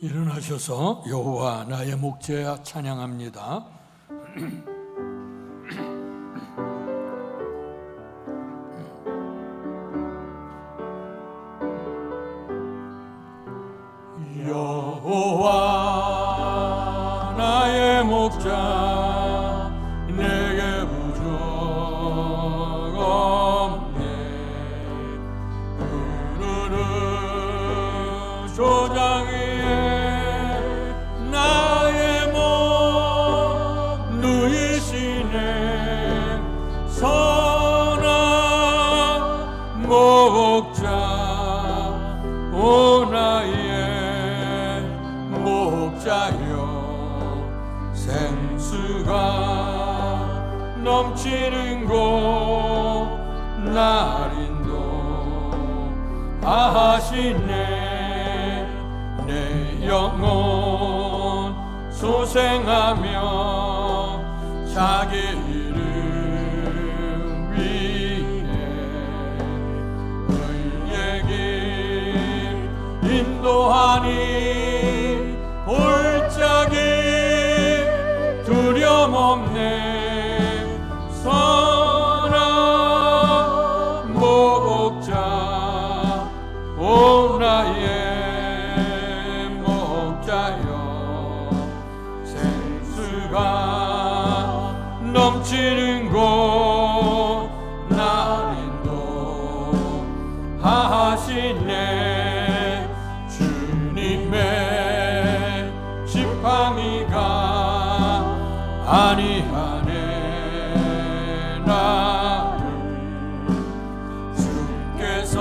일어나셔서 여호와 나의 목자야 찬양합니다. 여호와 나의 목자 내게 부족 없네. 푸르른 조장 위에 나의 몸 누이시네. 선한 목자 오 나의 목자여, 생수가 넘치는 곳 날 인도하시네. 내 영혼 소생하며 자기 이름 위에 의의 길 인도하니 골짜기 두려움 없네. 선한 목자 오 나의 목자여, 생수가 넘치는 곳 날 인도하시네. 주님의 지팡이가 아니하네. 나를 주께서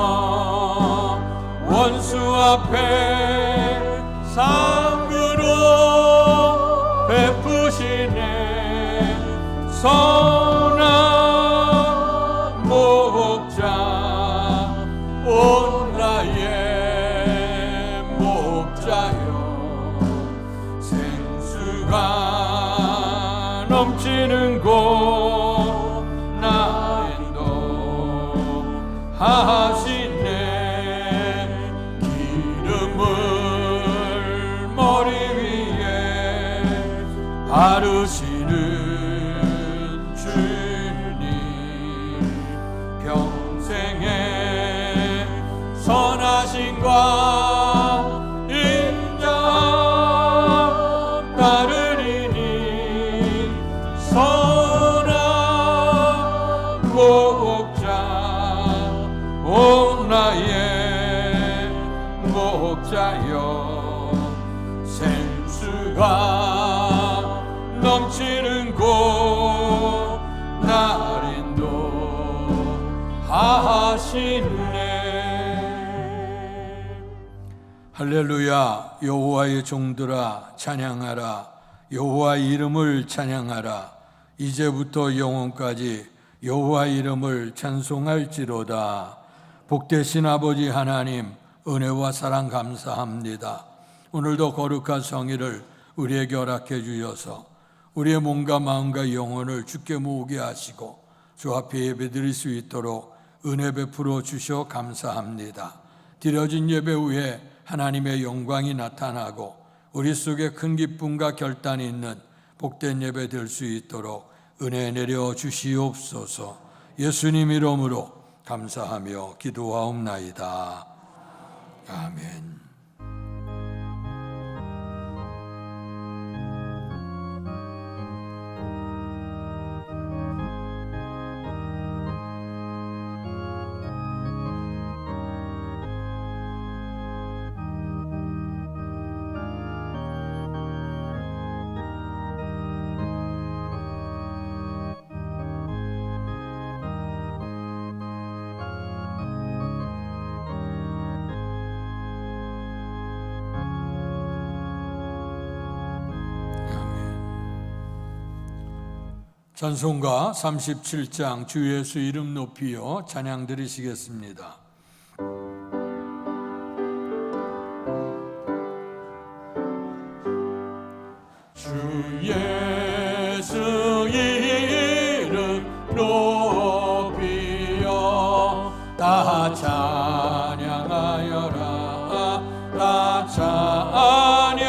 원수 앞에 상급으로 베푸시네. 선한 목자 온 나의 목자여, 생수가 넘치는 곳 나 인도하시네. 기름을 머리 위에 바르시는 주님, 평생에 선하심과 인자함 따르리니. 선한 목자 오 나의 목자여, 생수가 넘치는 곳 날 인도하시네. 할렐루야. 여호와의 종들아 찬양하라. 여호와 이름을 찬양하라. 이제부터 영원까지 여호와 이름을 찬송할지로다. 복되신 아버지 하나님, 은혜와 사랑 감사합니다. 오늘도 거룩한 성의를 우리에게 허락해 주셔서 우리의 몸과 마음과 영혼을 주께 모으게 하시고 주 앞에 예배드릴 수 있도록 은혜 베풀어 주셔 감사합니다. 드려진 예배 후에 하나님의 영광이 나타나고 우리 속에 큰 기쁨과 결단이 있는 복된 예배 될 수 있도록 은혜 내려 주시옵소서. 예수님 이름으로 감사하며 기도하옵나이다. 아멘. 찬송가 37장 주 예수 이름 높이여 찬양 드리시겠습니다. 주 예수 이름 높이여 다 찬양하여라. 다 찬양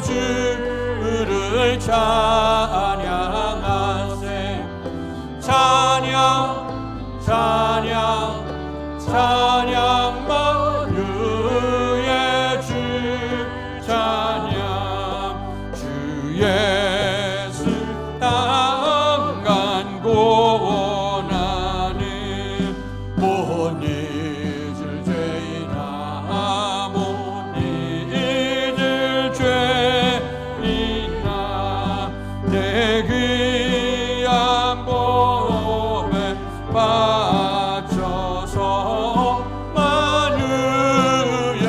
주를 찬양하세. 찬양 찬양 찬양 만유의 주 찬양. 주 예수 땅간 고난을 못 잊을 죄이나 못 잊을 죄이나 내 귀한 몸에 바쳐서 만유의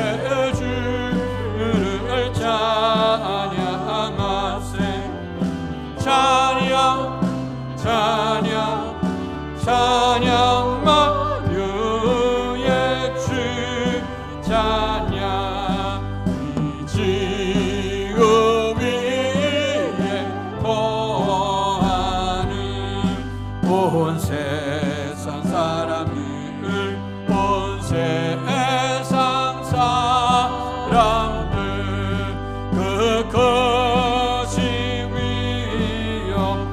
주를 찬양하세. 찬양 찬양 찬양 만유의 주 찬양. 이 지금 위에 거하는 온 세상 사람들 온 세상 사람들 그 거시 위여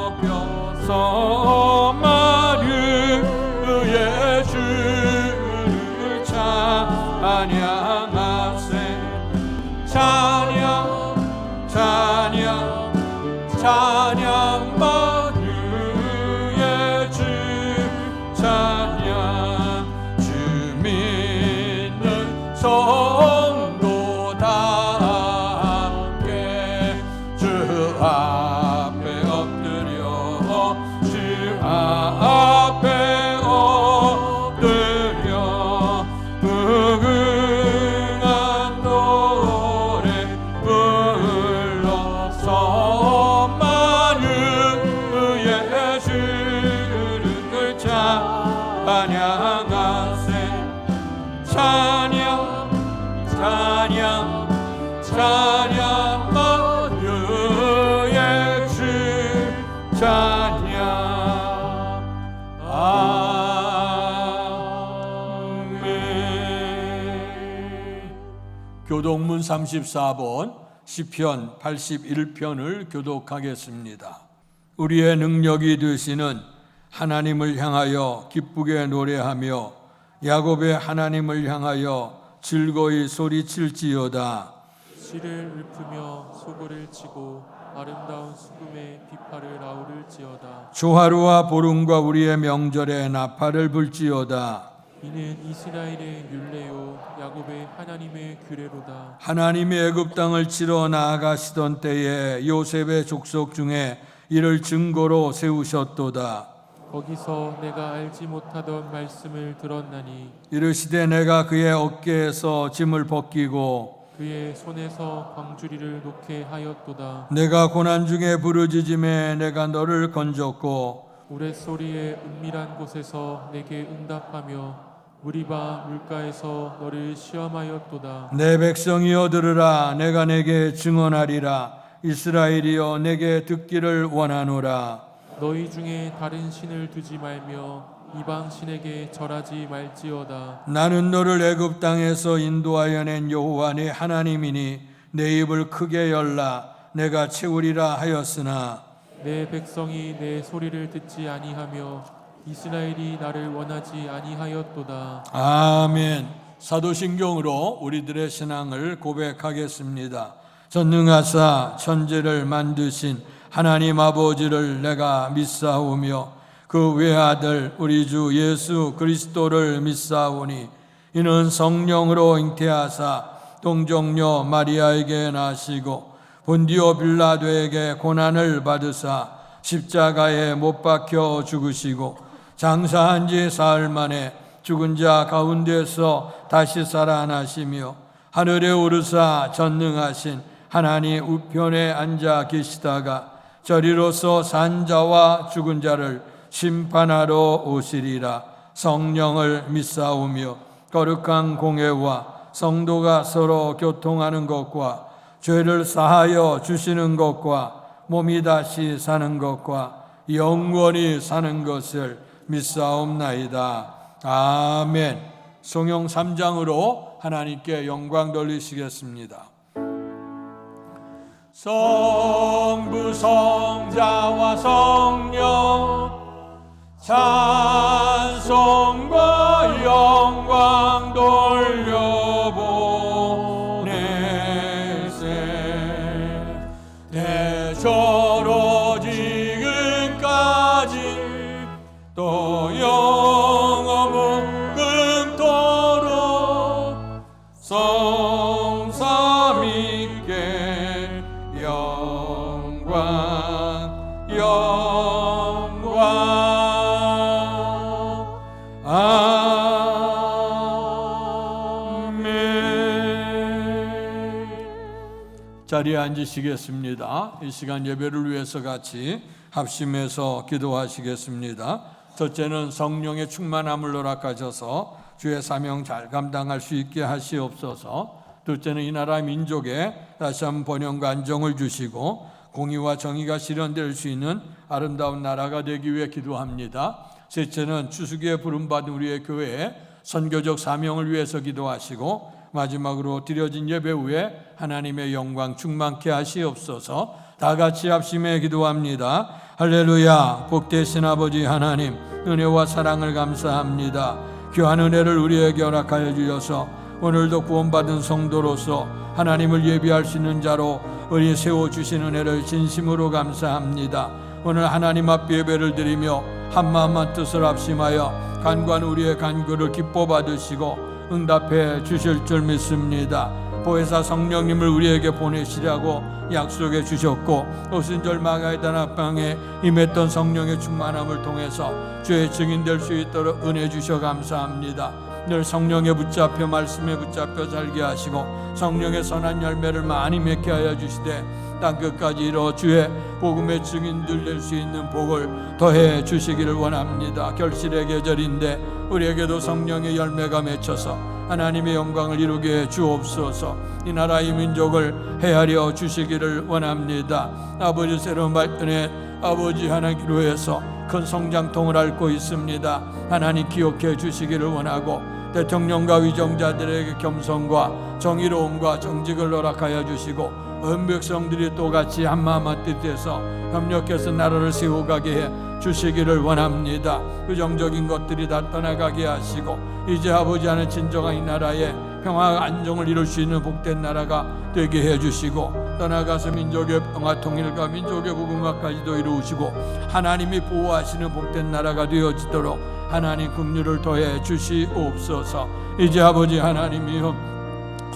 높여서 만유의 주를 찬양하세. 찬양 찬양 찬양 만유의 주 찬양. 주 믿는 성도 다 함께 주 앞에 엎드려 주 앞에 엎드려 무궁한 노래 불러서 만유의 주를 찬양하세. 찬양 찬양 찬양 만유의 주 찬양. 아멘. 교독문 34번 시편 81편을 교독하겠습니다. 우리의 능력이 되시는 하나님을 향하여 기쁘게 노래하며 야곱의 하나님을 향하여 즐거이 소리칠지어다. 시를 읊으며 소고를 치고 아름다운 수금에 비파를 아우를지어다. 조하루와 보름과 우리의 명절에 나팔을 불지어다. 이는 이스라엘의 율례요 야곱의 하나님의 규례로다. 하나님이 애굽 땅을 치러 나아가시던 때에 요셉의 족속 중에 이를 증거로 세우셨도다. 거기서 내가 알지 못하던 말씀을 들었나니 이르시되 내가 그의 어깨에서 짐을 벗기고 그의 손에서 광주리를 놓게 하였도다. 내가 고난 중에 부르짖음에 내가 너를 건졌고 우레소리의 은밀한 곳에서 내게 응답하며 무리바 물가에서 너를 시험하였도다. 내 백성이여 들으라. 내가 내게 증언하리라. 이스라엘이여 내게 듣기를 원하노라. 너희 중에 다른 신을 두지 말며 이방 신에게 절하지 말지어다. 나는 너를 애굽 땅에서 인도하여 낸 여호와 네 하나님이니 내 입을 크게 열라. 내가 채우리라 하였으나 내 백성이 내 소리를 듣지 아니하며 이스라엘이 나를 원하지 아니하였도다. 아멘. 사도신경으로 우리들의 신앙을 고백하겠습니다. 전능하사 천지를 만드신 하나님 아버지를 내가 믿사오며 그 외아들 우리 주 예수 그리스도를 믿사오니 이는 성령으로 잉태하사 동정녀 마리아에게 나시고 본디오 빌라도에게 고난을 받으사 십자가에 못 박혀 죽으시고 장사한 지 사흘 만에 죽은 자 가운데서 다시 살아나시며 하늘에 오르사 전능하신 하나님 우편에 앉아 계시다가 저리로서 산 자와 죽은 자를 심판하러 오시리라. 성령을 믿사오며 거룩한 공회와 성도가 서로 교통하는 것과 죄를 사하여 주시는 것과 몸이 다시 사는 것과 영원히 사는 것을 믿사옵나이다. 아멘. 성경 3장으로 하나님께 영광 돌리시겠습니다. 성부 성자와 성령 찬송과 영광 돌려보내세 대저로 지금까지 또 영원은 금토록 성삼위께 영광 아멘. 자리에 앉으시겠습니다. 이 시간 예배를 위해서 같이 합심해서 기도하시겠습니다. 첫째는 성령의 충만함을 허락하셔서 주의 사명 잘 감당할 수 있게 하시옵소서. 둘째는 이 나라 민족에 다시 한번 번영과 안정을 주시고 공의와 정의가 실현될 수 있는 아름다운 나라가 되기 위해 기도합니다. 셋째는 추수기에 부름받은 우리의 교회의 선교적 사명을 위해서 기도하시고 마지막으로 드려진 예배 후에 하나님의 영광 충만케 하시옵소서. 다 같이 합심해 기도합니다. 할렐루야. 복되신 아버지 하나님, 은혜와 사랑을 감사합니다. 귀한 은혜를 우리에게 허락하여 주셔서 오늘도 구원받은 성도로서 하나님을 예비할 수 있는 자로 우리 세워주신 은혜를 진심으로 감사합니다. 오늘 하나님 앞 예배를 드리며 한마음 한뜻을 합심하여 간구한 우리의 간구를 기뻐 받으시고 응답해 주실 줄 믿습니다. 보혜사 성령님을 우리에게 보내시라고 약속해 주셨고 오순절 마가의 다락방에 임했던 성령의 충만함을 통해서 주의 증인 될 수 있도록 은혜 주셔 감사합니다. 늘 성령에 붙잡혀 말씀에 붙잡혀 살게 하시고 성령의 선한 열매를 많이 맺게 하여 주시되 땅끝까지 이뤄 주의 복음의 증인들 될 수 있는 복을 더해 주시기를 원합니다. 결실의 계절인데 우리에게도 성령의 열매가 맺혀서 하나님의 영광을 이루게 주옵소서. 이 나라 이 민족을 헤아려 주시기를 원합니다. 아버지 새로운 발전에 아버지 하나님으로 해서 큰 성장통을 앓고 있습니다. 하나님 기억해 주시기를 원하고 대통령과 위정자들에게 겸손과 정의로움과 정직을 허락하여 주시고 온 백성들이 또같이 한마음 한뜻해서 협력해서 나라를 세워가게 해 주시기를 원합니다. 부정적인 것들이 다 떠나가게 하시고 이제 아버지 하는 진정한 이 나라에 평화와 안정을 이룰 수 있는 복된 나라가 되게 해주시고 떠나가서 민족의 평화 통일과 민족의 복음화까지도 이루시고 하나님이 보호하시는 복된 나라가 되어지도록 하나님 긍휼을 더해 주시옵소서. 이제 아버지 하나님이여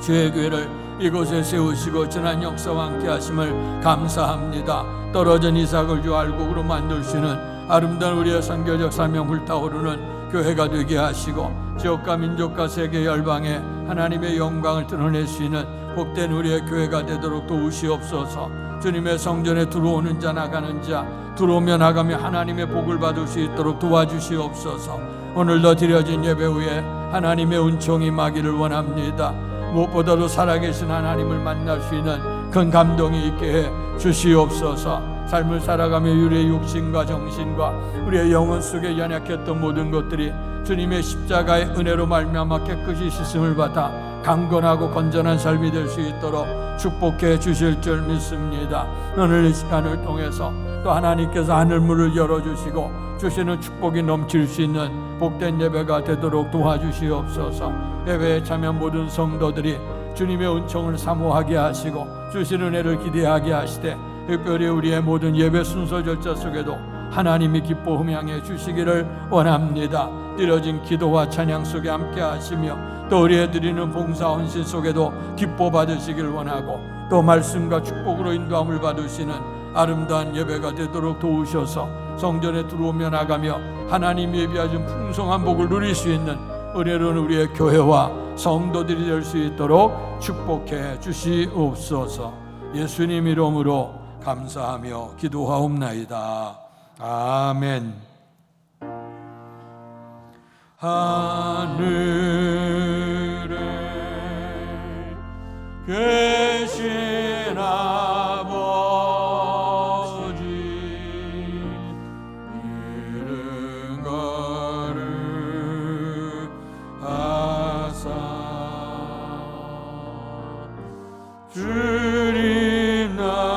주의 교회를 이곳에 세우시고 지난 역사와 함께 하심을 감사합니다. 떨어진 이삭을 주 알곡으로 만들시는 아름다운 우리의 선교적 사명 불타오르는 교회가 되게 하시고 지역과 민족과 세계 열방에 하나님의 영광을 드러낼 수 있는 복된 우리의 교회가 되도록 도우시옵소서. 주님의 성전에 들어오는 자 나가는 자 들어오며 나가며 하나님의 복을 받을 수 있도록 도와주시옵소서. 오늘도 드려진 예배 후에 하나님의 은총이 임하기를 원합니다. 무엇보다도 살아계신 하나님을 만날 수 있는 큰 감동이 있게 해 주시옵소서. 삶을 살아가며 우리의 육신과 정신과 우리의 영혼 속에 연약했던 모든 것들이 주님의 십자가의 은혜로 말미암아 깨끗이 씻음을 받아 강건하고 건전한 삶이 될 수 있도록 축복해 주실 줄 믿습니다. 오늘 이 시간을 통해서 또 하나님께서 하늘문을 열어주시고 주시는 축복이 넘칠 수 있는 복된 예배가 되도록 도와주시옵소서. 예배에 참여한 모든 성도들이 주님의 은총을 사모하게 하시고 주시는 은혜를 기대하게 하시되 특별히 우리의 모든 예배 순서 절차 속에도 하나님이 기뻐 흠양해 주시기를 원합니다. 드려진 기도와 찬양 속에 함께 하시며 또 우리의 드리는 봉사 헌신 속에도 기뻐 받으시기를 원하고 또 말씀과 축복으로 인도함을 받으시는 아름다운 예배가 되도록 도우셔서 성전에 들어오며 나가며 하나님이 예비하신 풍성한 복을 누릴 수 있는 은혜로운 우리의 교회와 성도들이 될 수 있도록 축복해 주시옵소서. 예수님 이름으로 감사하며 기도하옵나이다. 아멘. 하늘에 계신 아버지 이름 거룩하사 주님 나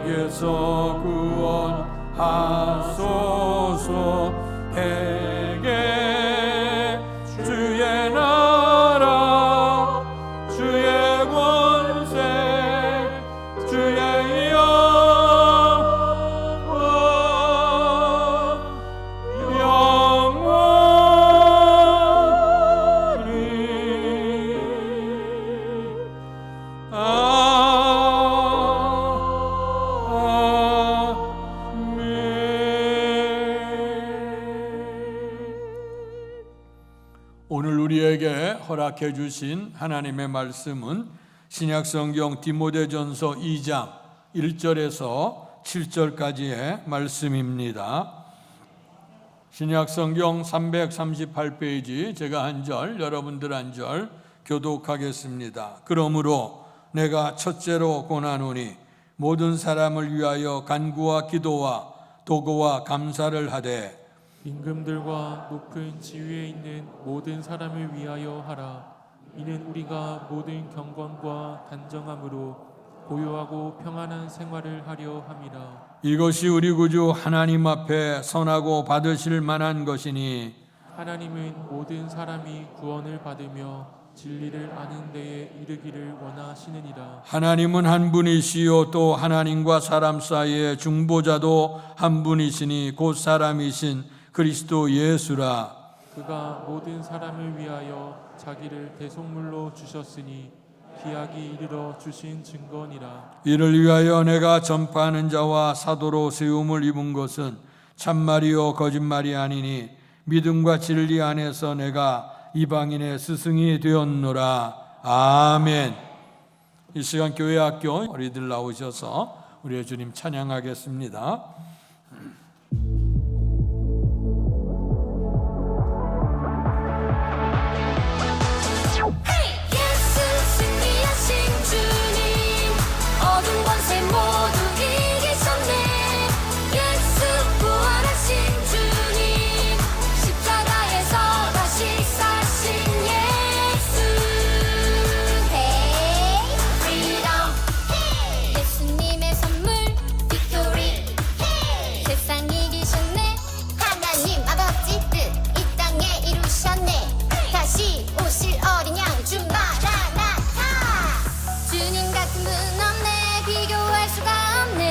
악에서 구원하소서. 대개 주의 나라 주의 권세 주의 오늘 우리에게 허락해 주신 하나님의 말씀은 신약성경 디모데전서 2장 1절에서 7절까지의 말씀입니다. 신약성경 338페이지 제가 한 절, 여러분들 한 절 교독하겠습니다. 그러므로 내가 첫째로 권하노니 모든 사람을 위하여 간구와 기도와 도구와 감사를 하되 임금들과 높은 지위에 있는 모든 사람을 위하여 하라. 이는 우리가 모든 경건과 단정함으로 고요하고 평안한 생활을 하려 함이라. 이것이 우리 구주 하나님 앞에 선하고 받으실 만한 것이니 하나님은 모든 사람이 구원을 받으며 진리를 아는 데에 이르기를 원하시느니라. 하나님은 한 분이시요 또 하나님과 사람 사이의 중보자도 한 분이시니 곧 사람이신 그리스도 예수라. 그가 모든 사람을 위하여 자기를 대속물로 주셨으니 기약이 이르러 주신 증거니라. 이를 위하여 내가 전파하는 자와 사도로 세움을 입은 것은 참말이요 거짓말이 아니니 믿음과 진리 안에서 내가 이방인의 스승이 되었노라. 아멘. 이 시간 교회 학교 우리들 나오셔서 우리의 주님 찬양하겠습니다. 어둠 권세 모두 이기셨네. 예수 부활하신 주님, 십자가에서 다시 사신 예수. Hey, freedom. 예수님의 선물, victory. 세상 이기셨네. 하나님 아버지 뜻 이 땅에 이루셨네. 다시 오실 어린 양 주 마라나타. 주님 같은 분 없네. 비교할 수가 없네.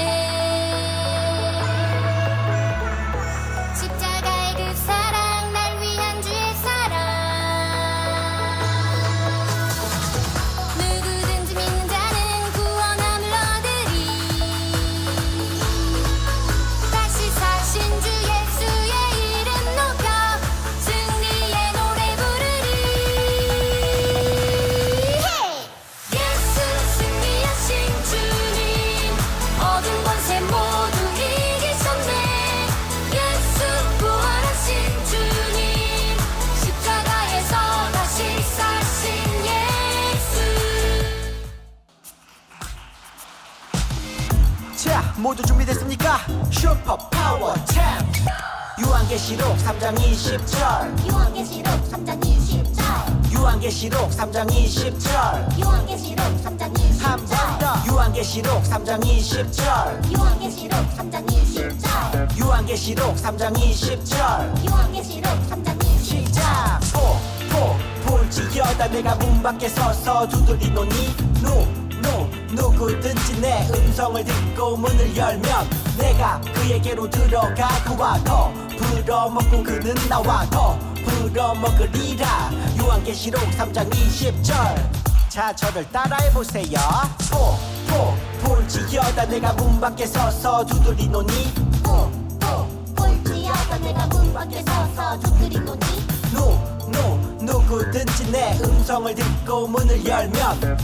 십자가의 그 사랑, 날 위한 주의 사랑. 누구든지 믿는 자는 구원함을 얻으리. 다시 사신 주 예수의 이름 높여 승리의 노래 부르리. 예수 승리하신 주님, 어둠 권세 모두 이기셨네. 예수 부활하신 주님, 십자가에서 다시 사신 예수. 자, 모두 준비됐습니까? 슈퍼 파워 챔 요한계시록 3장 20절 요한계시록 3장 20절. 요한계시록 3장 20절 요한계시록 3장 한 번 20절. 더 요한계시록 3장 20절 요한계시록 3장 20절. 요한계시록 3장 20절 요한계시록 3장 20절. 시작 볼지어다 내가 문 밖에 서서 두드리노니 누구든지 내 음성을 듣고 문을 열면 내가 그에게로 들어가 그와 더 불어먹고 그는 나와 더 불어먹으리라. 요한계시록 3장 20절. 자, 저를 따라해보세요. 볼지어다 내가 문 밖에 서서 두드리노니 볼지어다 내가 문 밖에 서서 두드리노니 누구든지 내 음성을 듣고 문을 열면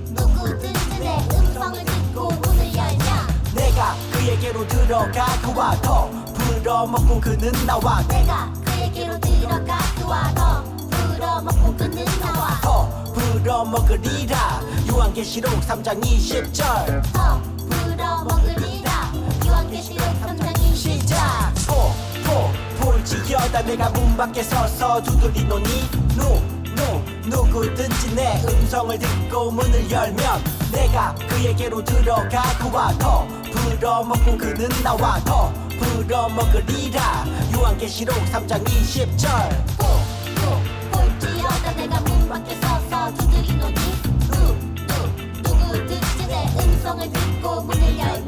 누구든지 내 음성을 듣고 문을 열면 내가 그에게로 들어가 그와 더 불어먹고 그는 나와 내가 그에게로 들어가 그와 더 불어먹고 그는 나와 더 불어먹으리라. 요한계시록 3장 20절 더 불어먹으리라. 요한계시록 3장 20절. 시작 볼지어다 내가 문 밖에 서서 두드리노니 누구든지 내 음성을 듣고 문을 열면 내가 그에게로 들어가 그와 더 불어먹고 그는 나와 더 불어먹으리라. 요한계시록 3장 20절. 볼지어다 내가 문 밖에 서서 두드리노니 누구든지 내 음성을 듣고 문을 열면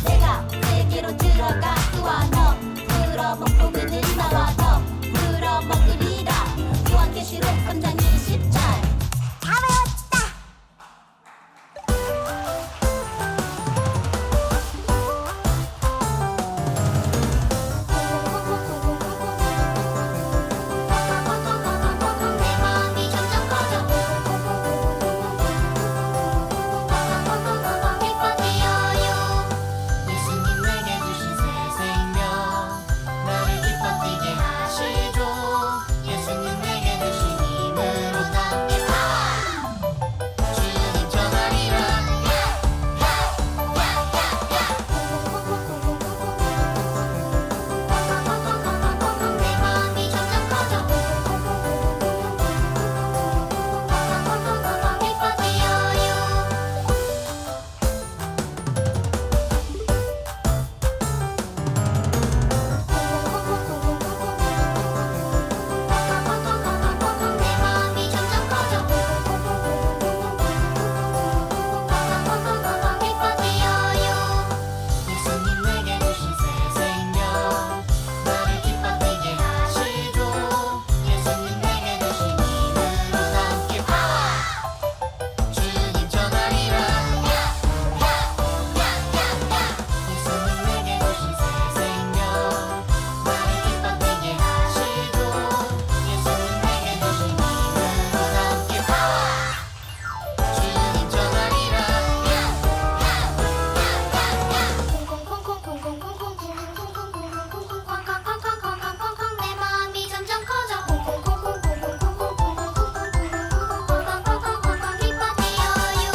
내가 그에게로 들어가 그와 더 불어먹고 그는 나와 더 불어먹으리라. 요한계시록 3장 20절. 다 외웠다. 내 마음이 점점 커져 기뻐 뛰어요. 예수님 내게 주신 새 생명 나를 기뻐 뛰게 하시죠. 예수님 내게 주신 힘으로 담긴 파워 주님 전하리라. 내 마음이 점점 커져 기뻐 뛰어요. 내 마음이 점점 커져 기뻐 뛰어요. 예수님 내게 주신 새 생명 나를 기뻐 뛰게 하시죠. 예수님 내게 주신 힘으로 담긴 파워 주님 전하리라. 예수님 내게 주신 새 생명 나를 기뻐 뛰게 하시죠. 예수님 내게 주신 힘으로 담긴 파워 주님 전하리라. 내 마음이 점점 커져 기뻐 뛰어요. 내 마음이 점점 커져 기뻐 뛰어요.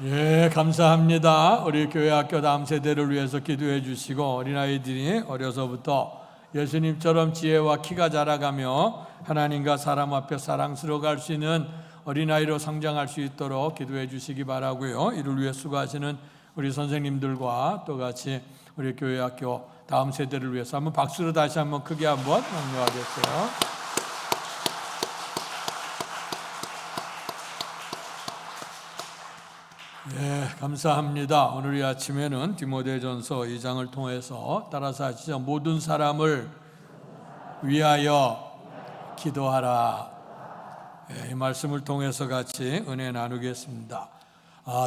예, 감사합니다. 우리 교회 학교 다음 세대를 위해서 기도해 주시고 어린아이들이 어려서부터 예수님처럼 지혜와 키가 자라가며 하나님과 사람 앞에 사랑스러워갈 수 있는 어린아이로 성장할 수 있도록 기도해 주시기 바라고요. 이를 위해 수고하시는 우리 선생님들과 또 같이 우리 교회 학교 다음 세대를 위해서 한번 박수로 다시 한번 크게 한번 격려하겠어요. 예, 감사합니다. 오늘 이 아침에는 디모데전서 2장을 통해서 따라서 하시죠. 모든 사람을 위하여 기도하라. 예, 이 말씀을 통해서 같이 은혜 나누겠습니다.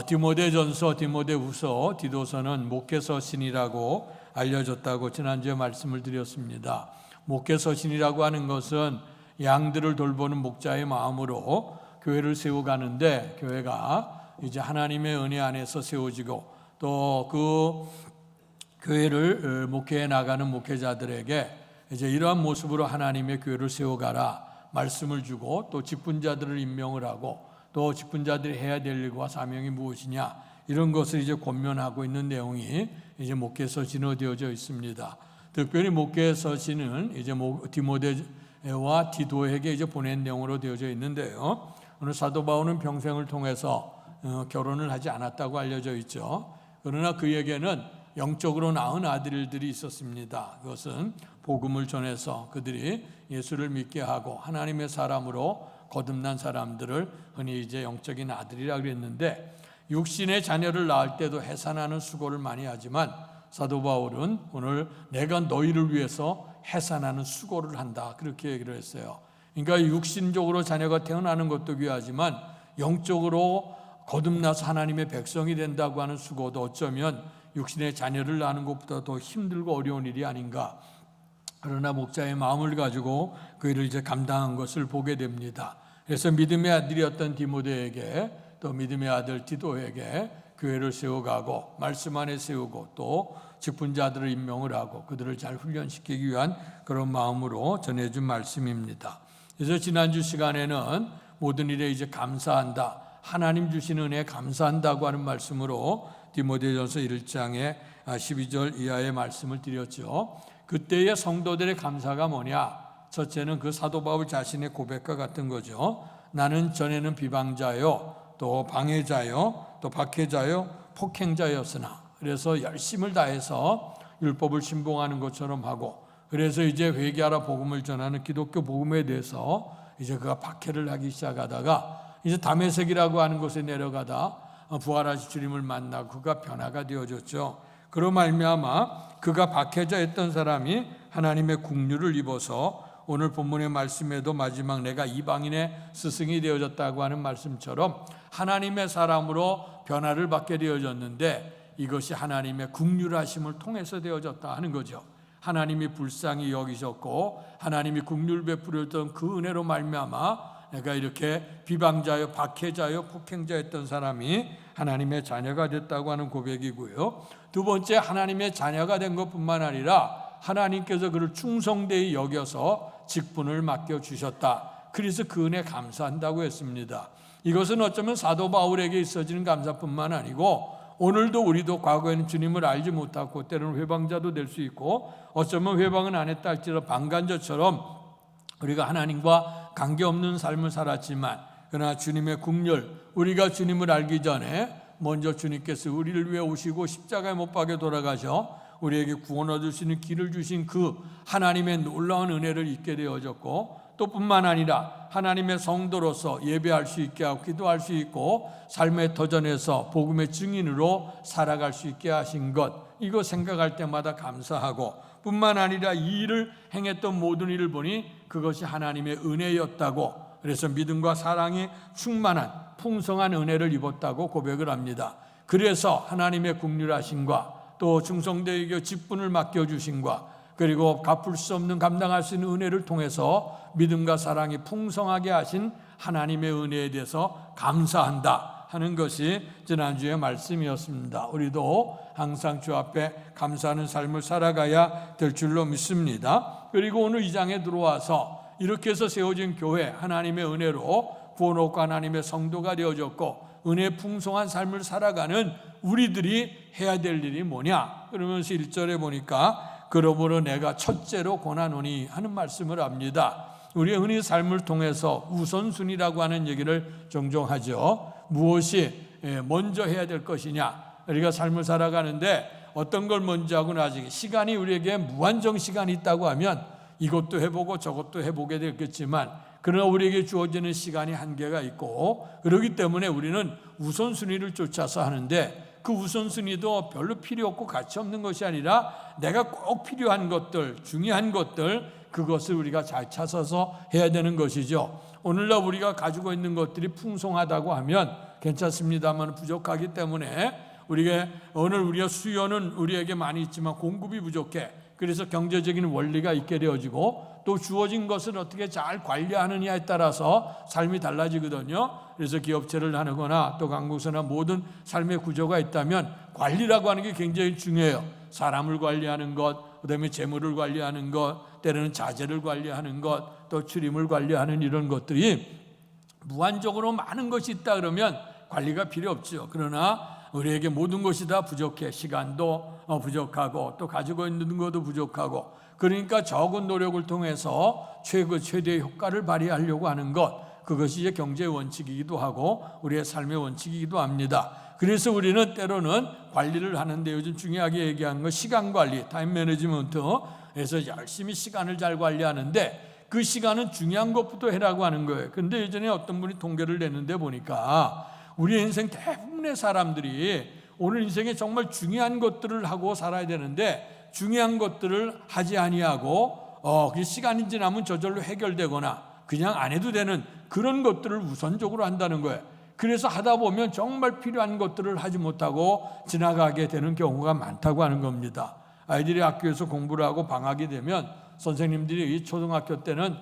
디모데전서, 디모데후서, 디도서는 목회서신이라고 알려졌다고 지난주에 말씀을 드렸습니다. 목회서신이라고 하는 것은 양들을 돌보는 목자의 마음으로 교회를 세워가는데, 교회가 이제 하나님의 은혜 안에서 세워지고 또 그 교회를 목회해 나가는 목회자들에게 이제 이러한 모습으로 하나님의 교회를 세워가라 말씀을 주고, 또 직분자들을 임명을 하고, 또 직분자들이 해야 될 일과 사명이 무엇이냐 이런 것을 이제 권면하고 있는 내용이 이제 목회서신으로 되어져 있습니다. 특별히 목회서신은 이제 디모데와 디도에게 이제 보낸 내용으로 되어져 있는데요. 오늘 사도 바울은 평생을 통해서 결혼을 하지 않았다고 알려져 있죠. 그러나 그에게는 영적으로 낳은 아들들이 있었습니다. 그것은 복음을 전해서 그들이 예수를 믿게 하고 하나님의 사람으로 거듭난 사람들을 흔히 이제 영적인 아들이라고 그랬는데, 육신의 자녀를 낳을 때도 해산하는 수고를 많이 하지만 사도 바울은 오늘 내가 너희를 위해서 해산하는 수고를 한다 그렇게 얘기를 했어요. 그러니까 육신적으로 자녀가 태어나는 것도 귀하지만 영적으로 거듭나서 하나님의 백성이 된다고 하는 수고도 어쩌면 육신의 자녀를 낳는 것보다 더 힘들고 어려운 일이 아닌가. 그러나 목자의 마음을 가지고 그 일을 이제 감당한 것을 보게 됩니다. 그래서 믿음의 아들이었던 디모데에게 또 믿음의 아들 디도에게 교회를 세워가고 말씀 안에 세우고 또 직분자들을 임명을 하고 그들을 잘 훈련시키기 위한 그런 마음으로 전해준 말씀입니다. 그래서 지난주 시간에는 모든 일에 이제 감사한다, 하나님 주신 은혜에 감사한다고 하는 말씀으로 디모데전서 1장의 12절 이하의 말씀을 드렸죠. 그때의 성도들의 감사가 뭐냐? 첫째는 그 사도 바울 자신의 고백과 같은 거죠. 나는 전에는 비방자요, 또 방해자요, 또 박해자요, 폭행자였으나, 그래서 열심을 다해서 율법을 신봉하는 것처럼 하고, 그래서 이제 회개하라 복음을 전하는 기독교 복음에 대해서 이제 그가 박해를 하기 시작하다가 이제 다메섹이라고 하는 곳에 내려가다 부활하신 주님을 만나고 그가 변화가 되어졌죠. 그로 말미암아 그가 박해자였던 사람이 하나님의 국류를 입어서 오늘 본문의 말씀에도 마지막 내가 이방인의 스승이 되어졌다고 하는 말씀처럼 하나님의 사람으로 변화를 받게 되어졌는데 이것이 하나님의 국률하심을 통해서 되어졌다 하는 거죠. 하나님이 불쌍히 여기셨고 하나님이 국률 베풀었던 그 은혜로 말미암아 내가 이렇게 비방자요, 박해자요, 폭행자였던 사람이 하나님의 자녀가 됐다고 하는 고백이고요. 두 번째, 하나님의 자녀가 된 것뿐만 아니라 하나님께서 그를 충성되이 여겨서 직분을 맡겨주셨다. 그래서 그 은혜 감사한다고 했습니다. 이것은 어쩌면 사도 바울에게 있어지는 감사뿐만 아니고 오늘도 우리도 과거에는 주님을 알지 못하고 때로는 회방자도 될 수 있고 어쩌면 회방은 안 했다 할지라도 방관자처럼 우리가 하나님과 관계없는 삶을 살았지만 그러나 주님의 국률, 우리가 주님을 알기 전에 먼저 주님께서 우리를 위해 오시고 십자가에 못 박혀 돌아가셔 우리에게 구원 얻을 수 있는 길을 주신 그 하나님의 놀라운 은혜를 잊게 되어졌고 또 뿐만 아니라 하나님의 성도로서 예배할 수 있게 하고 기도할 수 있고 삶의 터전에서 복음의 증인으로 살아갈 수 있게 하신 것, 이거 생각할 때마다 감사하고 뿐만 아니라 이 일을 행했던 모든 일을 보니 그것이 하나님의 은혜였다고, 그래서 믿음과 사랑이 충만한 풍성한 은혜를 입었다고 고백을 합니다. 그래서 하나님의 국률하심과 또 충성되게 직분을 맡겨주심과 그리고 갚을 수 없는 감당할 수 있는 은혜를 통해서 믿음과 사랑이 풍성하게 하신 하나님의 은혜에 대해서 감사한다 하는 것이 지난주의 말씀이었습니다. 우리도 항상 주 앞에 감사하는 삶을 살아가야 될 줄로 믿습니다. 그리고 오늘 이 장에 들어와서 이렇게 해서 세워진 교회, 하나님의 은혜로 구원 얻고 하나님의 성도가 되어졌고 은혜 풍성한 삶을 살아가는 우리들이 해야 될 일이 뭐냐? 그러면서 1절에 보니까 그러므로 내가 첫째로 권하노니 하는 말씀을 합니다. 우리의 은혜 삶을 통해서 우선순위라고 하는 얘기를 종종 하죠. 무엇이 먼저 해야 될 것이냐? 우리가 삶을 살아가는데 어떤 걸 먼저 하고 나중에 시간이 우리에게 무한정 시간이 있다고 하면 이것도 해보고 저것도 해보게 되겠지만 그러나 우리에게 주어지는 시간이 한계가 있고 그렇기 때문에 우리는 우선순위를 쫓아서 하는데 그 우선순위도 별로 필요 없고 가치 없는 것이 아니라 내가 꼭 필요한 것들, 중요한 것들, 그것을 우리가 잘 찾아서 해야 되는 것이죠. 오늘날 우리가 가지고 있는 것들이 풍성하다고 하면 괜찮습니다만 부족하기 때문에 오늘 우리의 수요는 우리에게 많이 있지만 공급이 부족해. 그래서 경제적인 원리가 있게 되어지고 또 주어진 것을 어떻게 잘 관리하느냐에 따라서 삶이 달라지거든요. 그래서 기업체를 하거나 또 강국서나 모든 삶의 구조가 있다면 관리라고 하는 게 굉장히 중요해요. 사람을 관리하는 것, 그다음에 재물을 관리하는 것, 때로는 자재를 관리하는 것, 또 출입을 관리하는 이런 것들이 무한적으로 많은 것이 있다 그러면 관리가 필요 없죠. 그러나 우리에게 모든 것이 다 부족해. 시간도 부족하고 또 가지고 있는 것도 부족하고 그러니까 적은 노력을 통해서 최대의 효과를 발휘하려고 하는 것, 그것이 이제 경제의 원칙이기도 하고 우리의 삶의 원칙이기도 합니다. 그래서 우리는 때로는 관리를 하는데 요즘 중요하게 얘기하는 건 시간 관리, 타임 매니지먼트에서 열심히 시간을 잘 관리하는데 그 시간은 중요한 것부터 해라고 하는 거예요. 그런데 예전에 어떤 분이 통계를 냈는데 보니까 우리 인생 대부분의 사람들이 오늘 인생에 정말 중요한 것들을 하고 살아야 되는데 중요한 것들을 하지 아니하고 시간이 지나면 저절로 해결되거나 그냥 안 해도 되는 그런 것들을 우선적으로 한다는 거예요. 그래서 하다 보면 정말 필요한 것들을 하지 못하고 지나가게 되는 경우가 많다고 하는 겁니다. 아이들이 학교에서 공부를 하고 방학이 되면 선생님들이 이 초등학교 때는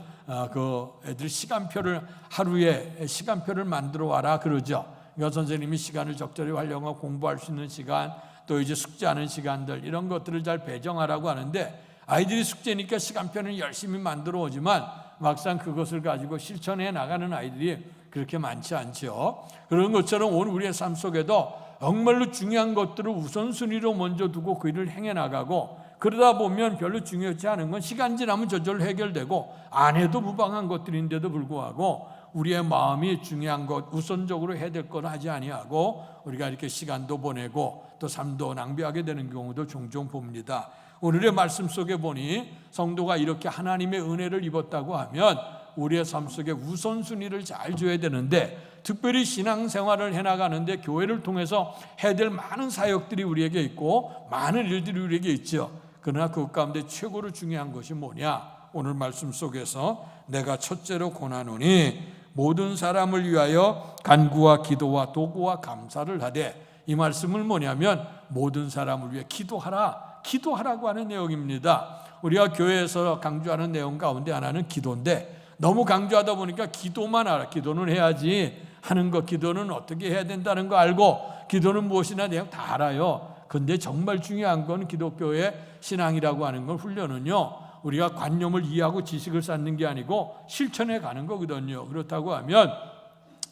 그 애들 시간표를 하루에 시간표를 만들어 와라 그러죠. 그러니까 선생님이 시간을 적절히 활용하고 공부할 수 있는 시간, 또 이제 숙제하는 시간들 이런 것들을 잘 배정하라고 하는데 아이들이 숙제니까 시간표는 열심히 만들어 오지만 막상 그것을 가지고 실천해 나가는 아이들이 그렇게 많지 않죠. 그런 것처럼 오늘 우리의 삶 속에도 정말로 중요한 것들을 우선순위로 먼저 두고 그 일을 행해 나가고 그러다 보면 별로 중요하지 않은 건 시간 지나면 저절로 해결되고 안 해도 무방한 것들인데도 불구하고 우리의 마음이 중요한 것 우선적으로 해야 될 걸 하지 아니하고 우리가 이렇게 시간도 보내고 또 삶도 낭비하게 되는 경우도 종종 봅니다. 오늘의 말씀 속에 보니 성도가 이렇게 하나님의 은혜를 입었다고 하면 우리의 삶 속에 우선순위를 잘 줘야 되는데 특별히 신앙생활을 해나가는데 교회를 통해서 해야 될 많은 사역들이 우리에게 있고 많은 일들이 우리에게 있죠. 그러나 그 가운데 최고로 중요한 것이 뭐냐? 오늘 말씀 속에서 내가 첫째로 권하노니 모든 사람을 위하여 간구와 기도와 도구와 감사를 하되, 이 말씀은 뭐냐면 모든 사람을 위해 기도하라고 하는 내용입니다. 우리가 교회에서 강조하는 내용 가운데 하나는 기도인데 너무 강조하다 보니까 기도만 알아. 기도는 해야지 하는 거, 기도는 어떻게 해야 된다는 거 알고 기도는 무엇이나 내용 다 알아요. 근데 정말 중요한 건 기독교의 신앙이라고 하는 건 훈련은요, 우리가 관념을 이해하고 지식을 쌓는 게 아니고 실천해 가는 거거든요. 그렇다고 하면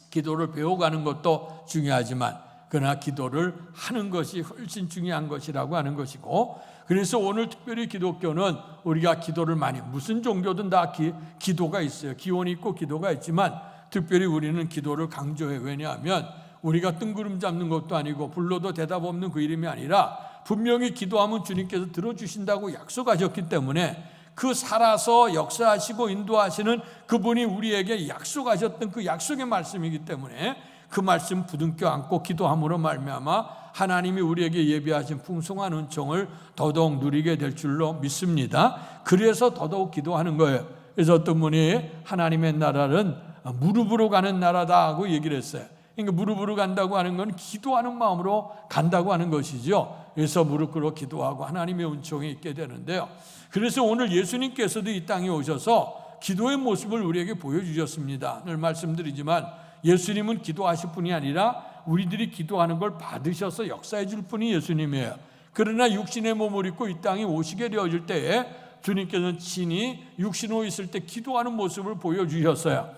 기도를 배워가는 것도 중요하지만 그러나 기도를 하는 것이 훨씬 중요한 것이라고 하는 것이고, 그래서 오늘 특별히 기독교는 우리가 기도를 많이, 무슨 종교든 다 기도가 있어요. 기원이 있고 기도가 있지만 특별히 우리는 기도를 강조해요. 왜냐하면 우리가 뜬구름 잡는 것도 아니고 불러도 대답 없는 그 이름이 아니라 분명히 기도하면 주님께서 들어주신다고 약속하셨기 때문에 그 살아서 역사하시고 인도하시는 그분이 우리에게 약속하셨던 그 약속의 말씀이기 때문에 그 말씀 부둥켜 안고 기도함으로 말미암아 하나님이 우리에게 예비하신 풍성한 은총을 더더욱 누리게 될 줄로 믿습니다. 그래서 더더욱 기도하는 거예요. 그래서 어떤 분이 하나님의 나라는 무릎으로 가는 나라다 하고 얘기를 했어요. 그러니까 무릎으로 간다고 하는 건 기도하는 마음으로 간다고 하는 것이죠. 그래서 무릎 꿇어 기도하고 하나님의 은총이 있게 되는데요. 그래서 오늘 예수님께서도 이 땅에 오셔서 기도의 모습을 우리에게 보여주셨습니다. 늘 말씀드리지만 예수님은 기도하실 뿐이 아니라 우리들이 기도하는 걸 받으셔서 역사해 줄 분이 예수님이에요. 그러나 육신의 몸을 입고 이 땅에 오시게 되어질 때에 주님께서는 친히 육신으로 있을 때 기도하는 모습을 보여주셨어요.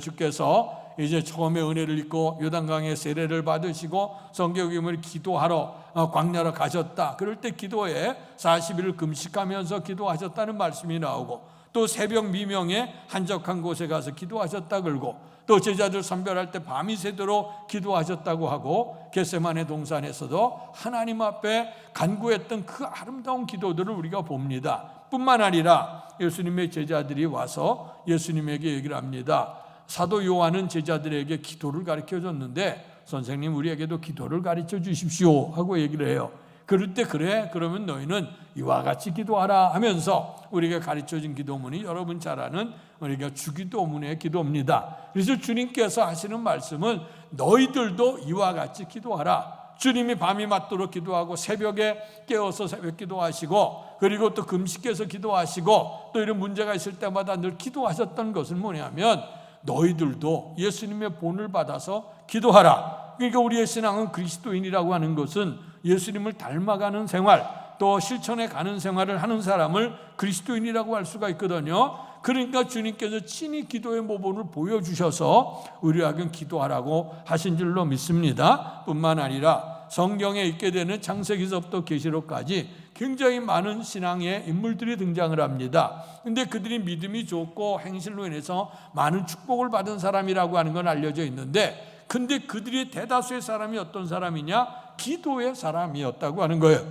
주께서 이제 처음에 은혜를 입고 요단강에 세례를 받으시고 성경에 기도하러 광야로 가셨다. 그럴 때 기도에 40일을 금식하면서 기도하셨다는 말씀이 나오고, 또 새벽 미명에 한적한 곳에 가서 기도하셨다 그러고, 또 제자들 선별할 때 밤이 새도록 기도하셨다고 하고, 겟세마네 동산에서도 하나님 앞에 간구했던 그 아름다운 기도들을 우리가 봅니다. 뿐만 아니라 예수님의 제자들이 와서 예수님에게 얘기를 합니다. 사도 요한은 제자들에게 기도를 가르쳐 줬는데 선생님 우리에게도 기도를 가르쳐 주십시오 하고 얘기를 해요. 그럴 때 그래? 그러면 너희는 이와 같이 기도하라 하면서 우리가 가르쳐준 기도문이 여러분 잘 아는 우리가 주기도문의 기도입니다. 그래서 주님께서 하시는 말씀은 너희들도 이와 같이 기도하라. 주님이 밤이 맞도록 기도하고 새벽에 깨어서 새벽 기도하시고 그리고 또 금식해서 기도하시고 또 이런 문제가 있을 때마다 늘 기도하셨던 것은 뭐냐면 너희들도 예수님의 본을 받아서 기도하라. 그러니까 우리의 신앙은 그리스도인이라고 하는 것은 예수님을 닮아가는 생활, 또 실천해 가는 생활을 하는 사람을 그리스도인이라고 할 수가 있거든요. 그러니까 주님께서 친히 기도의 모본을 보여주셔서 우리에게 기도하라고 하신 줄로 믿습니다. 뿐만 아니라 성경에 있게 되는 창세기서부터 계시록까지 굉장히 많은 신앙의 인물들이 등장을 합니다. 근데 그들이 믿음이 좋고 행실로 인해서 많은 축복을 받은 사람이라고 하는 건 알려져 있는데, 근데 그들이 대다수의 사람이 어떤 사람이냐? 기도의 사람이었다고 하는 거예요.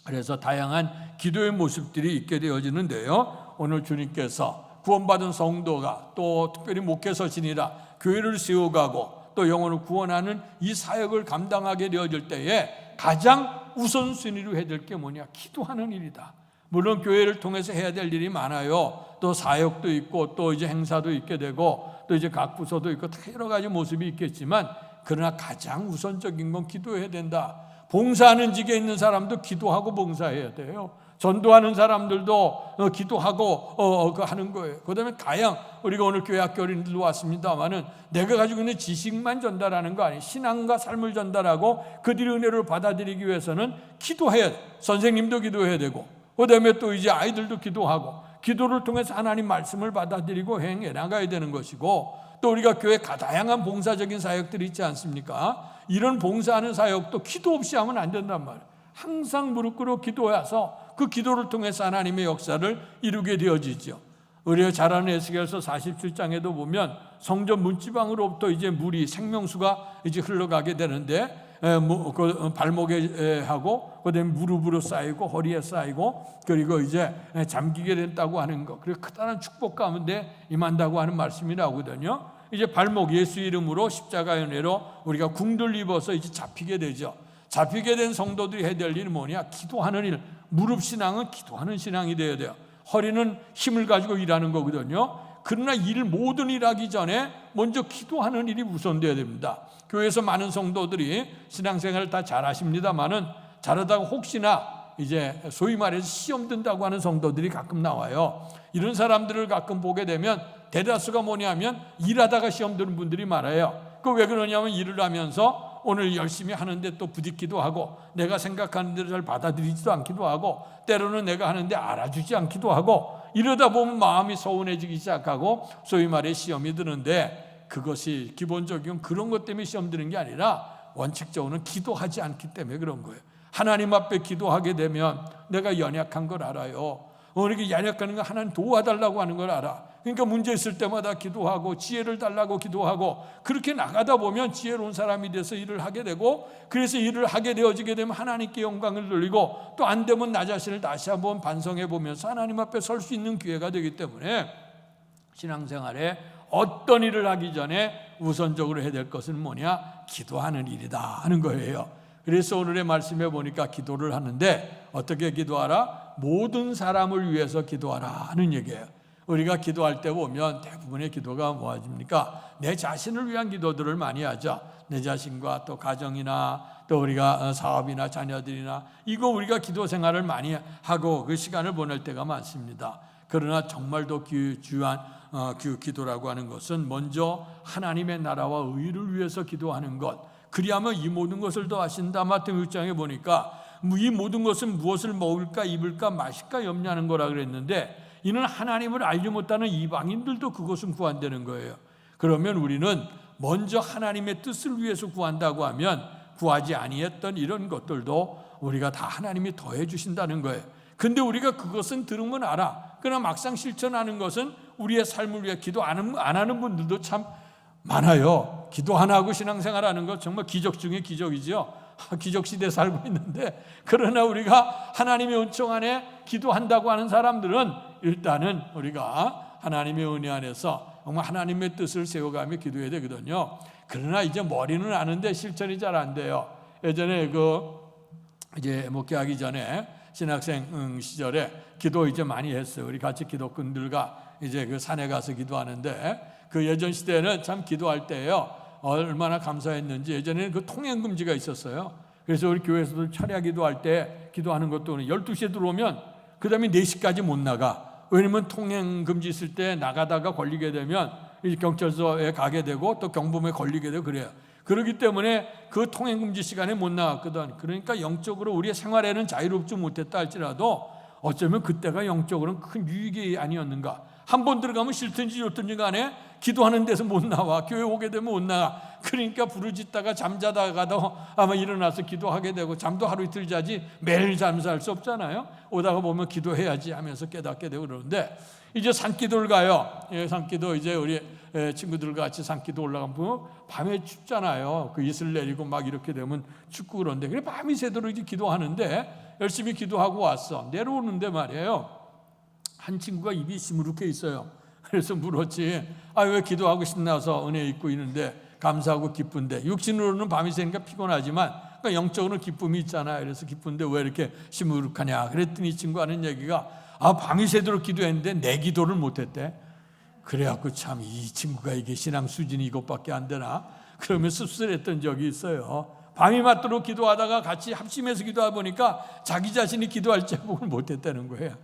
그래서 다양한 기도의 모습들이 있게 되어지는데요. 오늘 주님께서 구원받은 성도가 또 특별히 목회서신이라 교회를 세워가고 또 영혼을 구원하는 이 사역을 감당하게 되어질 때에 가장 우선순위로 해야 될 게 뭐냐? 기도하는 일이다. 물론 교회를 통해서 해야 될 일이 많아요. 또 사역도 있고 또 이제 행사도 있게 되고 또 이제 각 부서도 있고 여러 가지 모습이 있겠지만 그러나 가장 우선적인 건 기도해야 된다. 봉사하는 직에 있는 사람도 기도하고 봉사해야 돼요. 전도하는 사람들도 기도하고 하는 거예요. 그다음에 가양 우리가 오늘 교회 학교 어린이들도 왔습니다만은 내가 가지고 있는 지식만 전달하는 거 아니에요. 신앙과 삶을 전달하고 그들의 은혜를 받아들이기 위해서는 기도해야 돼. 선생님도 기도해야 되고 그다음에 또 이제 아이들도 기도하고 기도를 통해서 하나님 말씀을 받아들이고 행해 나가야 되는 것이고 또 우리가 교회 다양한 봉사적인 사역들이 있지 않습니까? 이런 봉사하는 사역도 기도 없이 하면 안 된단 말이에요. 항상 무릎 꿇어 기도해서 그 기도를 통해서 하나님의 역사를 이루게 되어지죠. 우리가 잘 아는 에스겔서 47장에도 보면 성전 문지방으로부터 이제 물이 생명수가 이제 흘러가게 되는데 발목에 하고 그다음에 무릎으로 쌓이고 허리에 쌓이고 그리고 이제 잠기게 된다고 하는 거. 그리고 크다란 축복 가운데 임한다고 하는 말씀이 나오거든요. 이제 발목 예수 이름으로 십자가의 은혜로 우리가 궁들 입어서 이제 잡히게 되죠. 잡히게 된 성도들이 해야 될 일은 뭐냐? 기도하는 일. 무릎 신앙은 기도하는 신앙이 되어야 돼요. 허리는 힘을 가지고 일하는 거거든요. 그러나 모든 일 하기 전에 먼저 기도하는 일이 우선돼야 됩니다. 교회에서 많은 성도들이 신앙생활을 다 잘하십니다만은 잘하다가 혹시나 이제 소위 말해서 시험 든다고 하는 성도들이 가끔 나와요. 이런 사람들을 가끔 보게 되면 대다수가 뭐냐면 일하다가 시험 드는 분들이 많아요. 그 왜 그러냐면 일을 하면서 오늘 열심히 하는데 또 부딪기도 하고 내가 생각하는 대로 잘 받아들이지도 않기도 하고 때로는 내가 하는데 알아주지 않기도 하고 이러다 보면 마음이 서운해지기 시작하고 소위 말해 시험이 드는데 그것이 기본적인 그런 것 때문에 시험 드는 게 아니라 원칙적으로는 기도하지 않기 때문에 그런 거예요. 하나님 앞에 기도하게 되면 내가 연약한 걸 알아요. 이렇게 연약한 거 하나님 도와달라고 하는 걸 알아. 그러니까 문제 있을 때마다 기도하고 지혜를 달라고 기도하고 그렇게 나가다 보면 지혜로운 사람이 돼서 일을 하게 되고 그래서 일을 하게 되어지게 되면 하나님께 영광을 돌리고 또 안 되면 나 자신을 다시 한번 반성해 보면서 하나님 앞에 설 수 있는 기회가 되기 때문에 신앙생활에 어떤 일을 하기 전에 우선적으로 해야 될 것은 뭐냐? 기도하는 일이다 하는 거예요. 그래서 오늘의 말씀에 보니까 기도를 하는데 어떻게 기도하라? 모든 사람을 위해서 기도하라 하는 얘기예요. 우리가 기도할 때 보면 대부분의 기도가 뭐하십니까? 내 자신을 위한 기도들을 많이 하죠. 내 자신과 또 가정이나 또 우리가 사업이나 자녀들이나 이거 우리가 기도 생활을 많이 하고 그 시간을 보낼 때가 많습니다. 그러나 정말 더 귀한 기도라고 하는 것은 먼저 하나님의 나라와 의를 위해서 기도하는 것. 그리하면 이 모든 것을 더하신다. 마태복음 6장에 보니까 이 모든 것은 무엇을 먹을까 입을까 마실까 염려하는 거라 그랬는데 이는 하나님을 알지 못하는 이방인들도 그것은 구한다는 거예요. 그러면 우리는 먼저 하나님의 뜻을 위해서 구한다고 하면 구하지 아니했던 이런 것들도 우리가 다 하나님이 더해 주신다는 거예요. 근데 우리가 그것은 들으면 알아. 그러나 막상 실천하는 것은 우리의 삶을 위해 기도 안 하는 분들도 참 많아요. 기도 안 하고 신앙생활하는 것 정말 기적 중에 기적이죠. 기적 시대에 살고 있는데 그러나 우리가 하나님의 은총 안에 기도한다고 하는 사람들은 일단은 우리가 하나님의 은혜 안에서 정말 하나님의 뜻을 세워가며 기도해야 되거든요. 그러나 이제 머리는 아는데 실천이 잘 안 돼요. 예전에 이제 목회하기 전에 신학생 시절에 기도 이제 많이 했어요. 우리 같이 기독군들과 이제 그 산에 가서 기도하는데 그 예전 시대에는 참 기도할 때요 얼마나 감사했는지 예전에는 그 통행 금지가 있었어요. 그래서 우리 교회에서도 철야 기도할 때 기도하는 것도 12시에 들어오면 그 다음에 4시까지 못 나가. 왜냐면 통행 금지 있을 때 나가다가 걸리게 되면 경찰서에 가게 되고 또 경범에 걸리게 되고 그래요. 그렇기 때문에 그 통행 금지 시간에 못 나갔거든. 그러니까 영적으로 우리의 생활에는 자유롭지 못했다 할지라도 어쩌면 그때가 영적으로는 큰 유익이 아니었는가. 한 번 들어가면 싫든지 좋든지 간에 기도하는 데서 못 나와. 교회 오게 되면 못 나가. 그러니까 부르짖다가 잠자다가도 아마 일어나서 기도하게 되고 잠도 하루 이틀 자지 매일 잠잘 수 없잖아요. 오다가 보면 기도해야지 하면서 깨닫게 되고 그러는데 이제 산기도를 가요. 산기도 이제 우리 친구들과 같이 산기도 올라가면 밤에 춥잖아요. 그 이슬 내리고 막 이렇게 되면 춥고 그런데 그래 밤이 새도록 이제 기도하는데 열심히 기도하고 왔어. 내려오는데 말이에요. 한 친구가 입이 시무룩해 있어요. 그래서 물었지. 왜 기도하고 신나서 은혜 입고 있는데 감사하고 기쁜데 육신으로는 밤이 새니까 피곤하지만 그러니까 영적으로는 기쁨이 있잖아요. 그래서 기쁜데 왜 이렇게 시무룩하냐. 그랬더니 이 친구 하는 얘기가 밤이 새도록 기도했는데 내 기도를 못했대. 그래갖고 참 이 친구가 이게 신앙 수준이 이것밖에 안 되나. 그러면 씁쓸했던 적이 있어요. 밤이 맞도록 기도하다가 같이 합심해서 기도하다 보니까 자기 자신이 기도할 제목을 못했다는 거예요.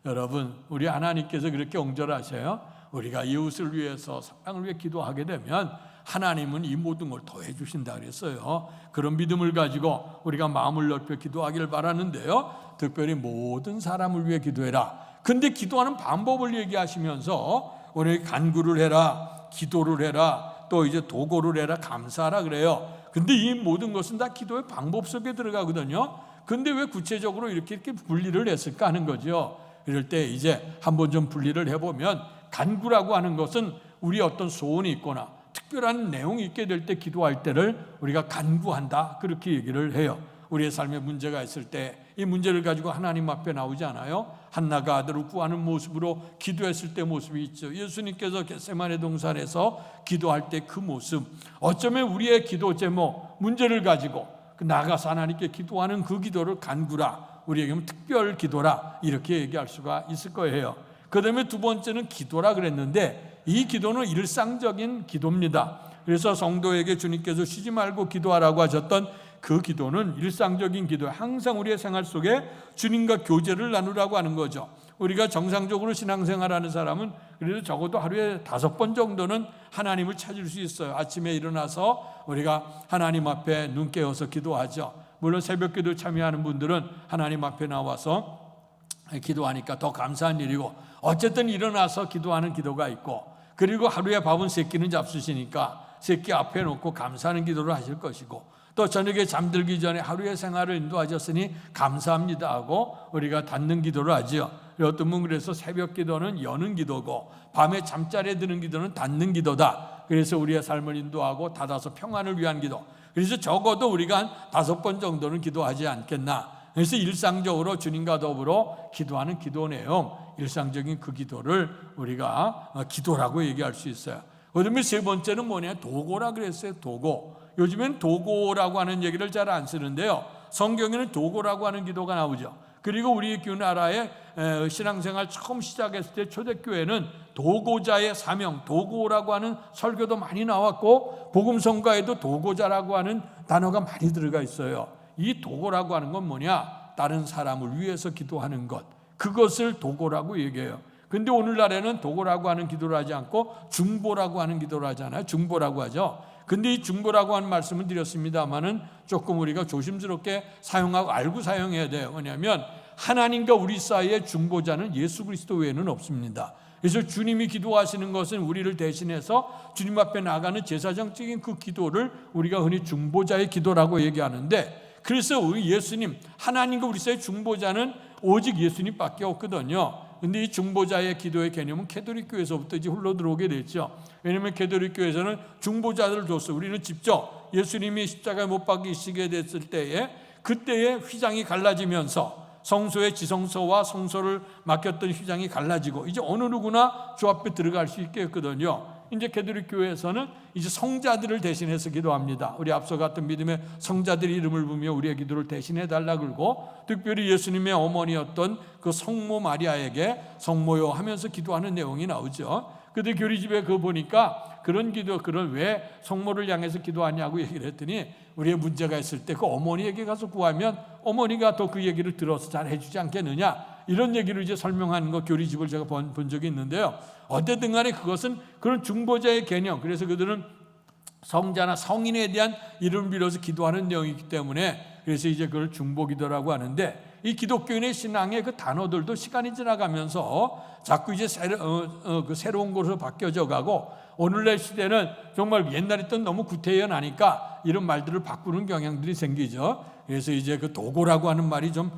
여러분, 우리 하나님께서 그렇게 옹졸하셔요. 우리가 이웃을 위해서 사랑을 위해 기도하게 되면 하나님은 이 모든 걸 더해 주신다 그랬어요. 그런 믿음을 가지고 우리가 마음을 넓혀 기도하기를 바라는데요, 특별히 모든 사람을 위해 기도해라. 근데 기도하는 방법을 얘기하시면서 우리 간구를 해라, 기도를 해라, 또 이제 도고를 해라, 감사하라 그래요. 근데 이 모든 것은 다 기도의 방법 속에 들어가거든요. 근데 왜 구체적으로 이렇게 분리를 했을까 하는 거죠. 이럴 때 이제 한번 좀 분리를 해보면, 간구라고 하는 것은 우리 어떤 소원이 있거나 특별한 내용이 있게 될 때 기도할 때를 우리가 간구한다, 그렇게 얘기를 해요. 우리의 삶에 문제가 있을 때 이 문제를 가지고 하나님 앞에 나오지 않아요? 한나가 아들을 구하는 모습으로 기도했을 때 모습이 있죠. 예수님께서 겟세마네 동산에서 기도할 때 그 모습, 어쩌면 우리의 기도 제목, 문제를 가지고 나아가서 하나님께 기도하는 그 기도를 간구라, 우리에게는 특별 기도라, 이렇게 얘기할 수가 있을 거예요. 그 다음에 두 번째는 기도라 그랬는데, 이 기도는 일상적인 기도입니다. 그래서 성도에게 주님께서 쉬지 말고 기도하라고 하셨던 그 기도는 일상적인 기도, 항상 우리의 생활 속에 주님과 교제를 나누라고 하는 거죠. 우리가 정상적으로 신앙생활하는 사람은 그래도 적어도 하루에 5번 정도는 하나님을 찾을 수 있어요. 아침에 일어나서 우리가 하나님 앞에 눈 깨어서 기도하죠. 물론 새벽기도 참여하는 분들은 하나님 앞에 나와서 기도하니까 더 감사한 일이고, 어쨌든 일어나서 기도하는 기도가 있고, 그리고 하루에 밥은 3끼는 잡수시니까 3끼 앞에 놓고 감사하는 기도를 하실 것이고, 또 저녁에 잠들기 전에 하루의 생활을 인도하셨으니 감사합니다 하고 우리가 닫는 기도를 하죠. 어떤 분은 그래서 새벽 기도는 여는 기도고, 밤에 잠자리에 드는 기도는 닫는 기도다. 그래서 우리의 삶을 인도하고 닫아서 평안을 위한 기도, 그래서 적어도 우리가 한 5번 정도는 기도하지 않겠나. 그래서 일상적으로 주님과 더불어 기도하는 기도 내용, 일상적인 그 기도를 우리가 기도라고 얘기할 수 있어요. 그다음에 세 번째는 뭐냐, 도고라 그랬어요. 도고. 요즘엔 도고라고 하는 얘기를 잘 안 쓰는데요, 성경에는 도고라고 하는 기도가 나오죠. 그리고 우리 교회 나라의 신앙생활 처음 시작했을 때 초대교회는 도고자의 사명, 도고라고 하는 설교도 많이 나왔고, 복음성가에도 도고자라고 하는 단어가 많이 들어가 있어요. 이 도고라고 하는 건 뭐냐, 다른 사람을 위해서 기도하는 것, 그것을 도고라고 얘기해요. 근데 오늘날에는 도고라고 하는 기도를 하지 않고 중보라고 하는 기도를 하잖아요. 중보라고 하죠. 근데 이 중보라고 하는 말씀을 드렸습니다만은 조금 우리가 조심스럽게 사용하고 알고 사용해야 돼요. 왜냐하면 하나님과 우리 사이의 중보자는 예수 그리스도 외에는 없습니다. 그래서 주님이 기도하시는 것은 우리를 대신해서 주님 앞에 나가는 제사장적인 그 기도를 우리가 흔히 중보자의 기도라고 얘기하는데, 그래서 우리 예수님, 하나님과 우리 사이의 중보자는 오직 예수님밖에 없거든요. 근데 이 중보자의 기도의 개념은 캐톨릭 교회에서부터 이제 흘러 들어오게 됐죠. 왜냐하면 캐톨릭 교회에서는 중보자들을 줬어요. 우리는 직접 예수님이 십자가에 못 박히시게 됐을 때에, 그때의 휘장이 갈라지면서 성소의 지성소와 성소를 맡겼던 휘장이 갈라지고 이제 어느 누구나 주 앞에 들어갈 수 있게 했거든요. 이제 캐톨릭 교회에서는 이제 성자들을 대신해서 기도합니다. 우리 앞서 갔던 믿음의 성자들의 이름을 부르며 우리의 기도를 대신해 달라 그러고, 특별히 예수님의 어머니였던 그 성모 마리아에게 성모요 하면서 기도하는 내용이 나오죠. 근데 교리집에 그거 보니까 그런 기도, 그런 왜 성모를 향해서 기도하냐고 얘기를 했더니, 우리의 문제가 있을 때 그 어머니에게 가서 구하면 어머니가 더 그 얘기를 들어서 잘 해주지 않겠느냐, 이런 얘기를 이제 설명하는 거 교리집을 제가 본 적이 있는데요. 어쨌든 간에 그것은 그런 중보자의 개념, 그래서 그들은 성자나 성인에 대한 이름을 빌어서 기도하는 내용이기 때문에, 그래서 이제 그걸 중보기도라고 하는데, 이 기독교인의 신앙의 그 단어들도 시간이 지나가면서 자꾸 이제 새로운 것으로 바뀌어져 가고, 오늘날 시대는 정말 옛날에 있던 너무 구태연하니까 이런 말들을 바꾸는 경향들이 생기죠. 그래서 이제 그 도고라고 하는 말이 좀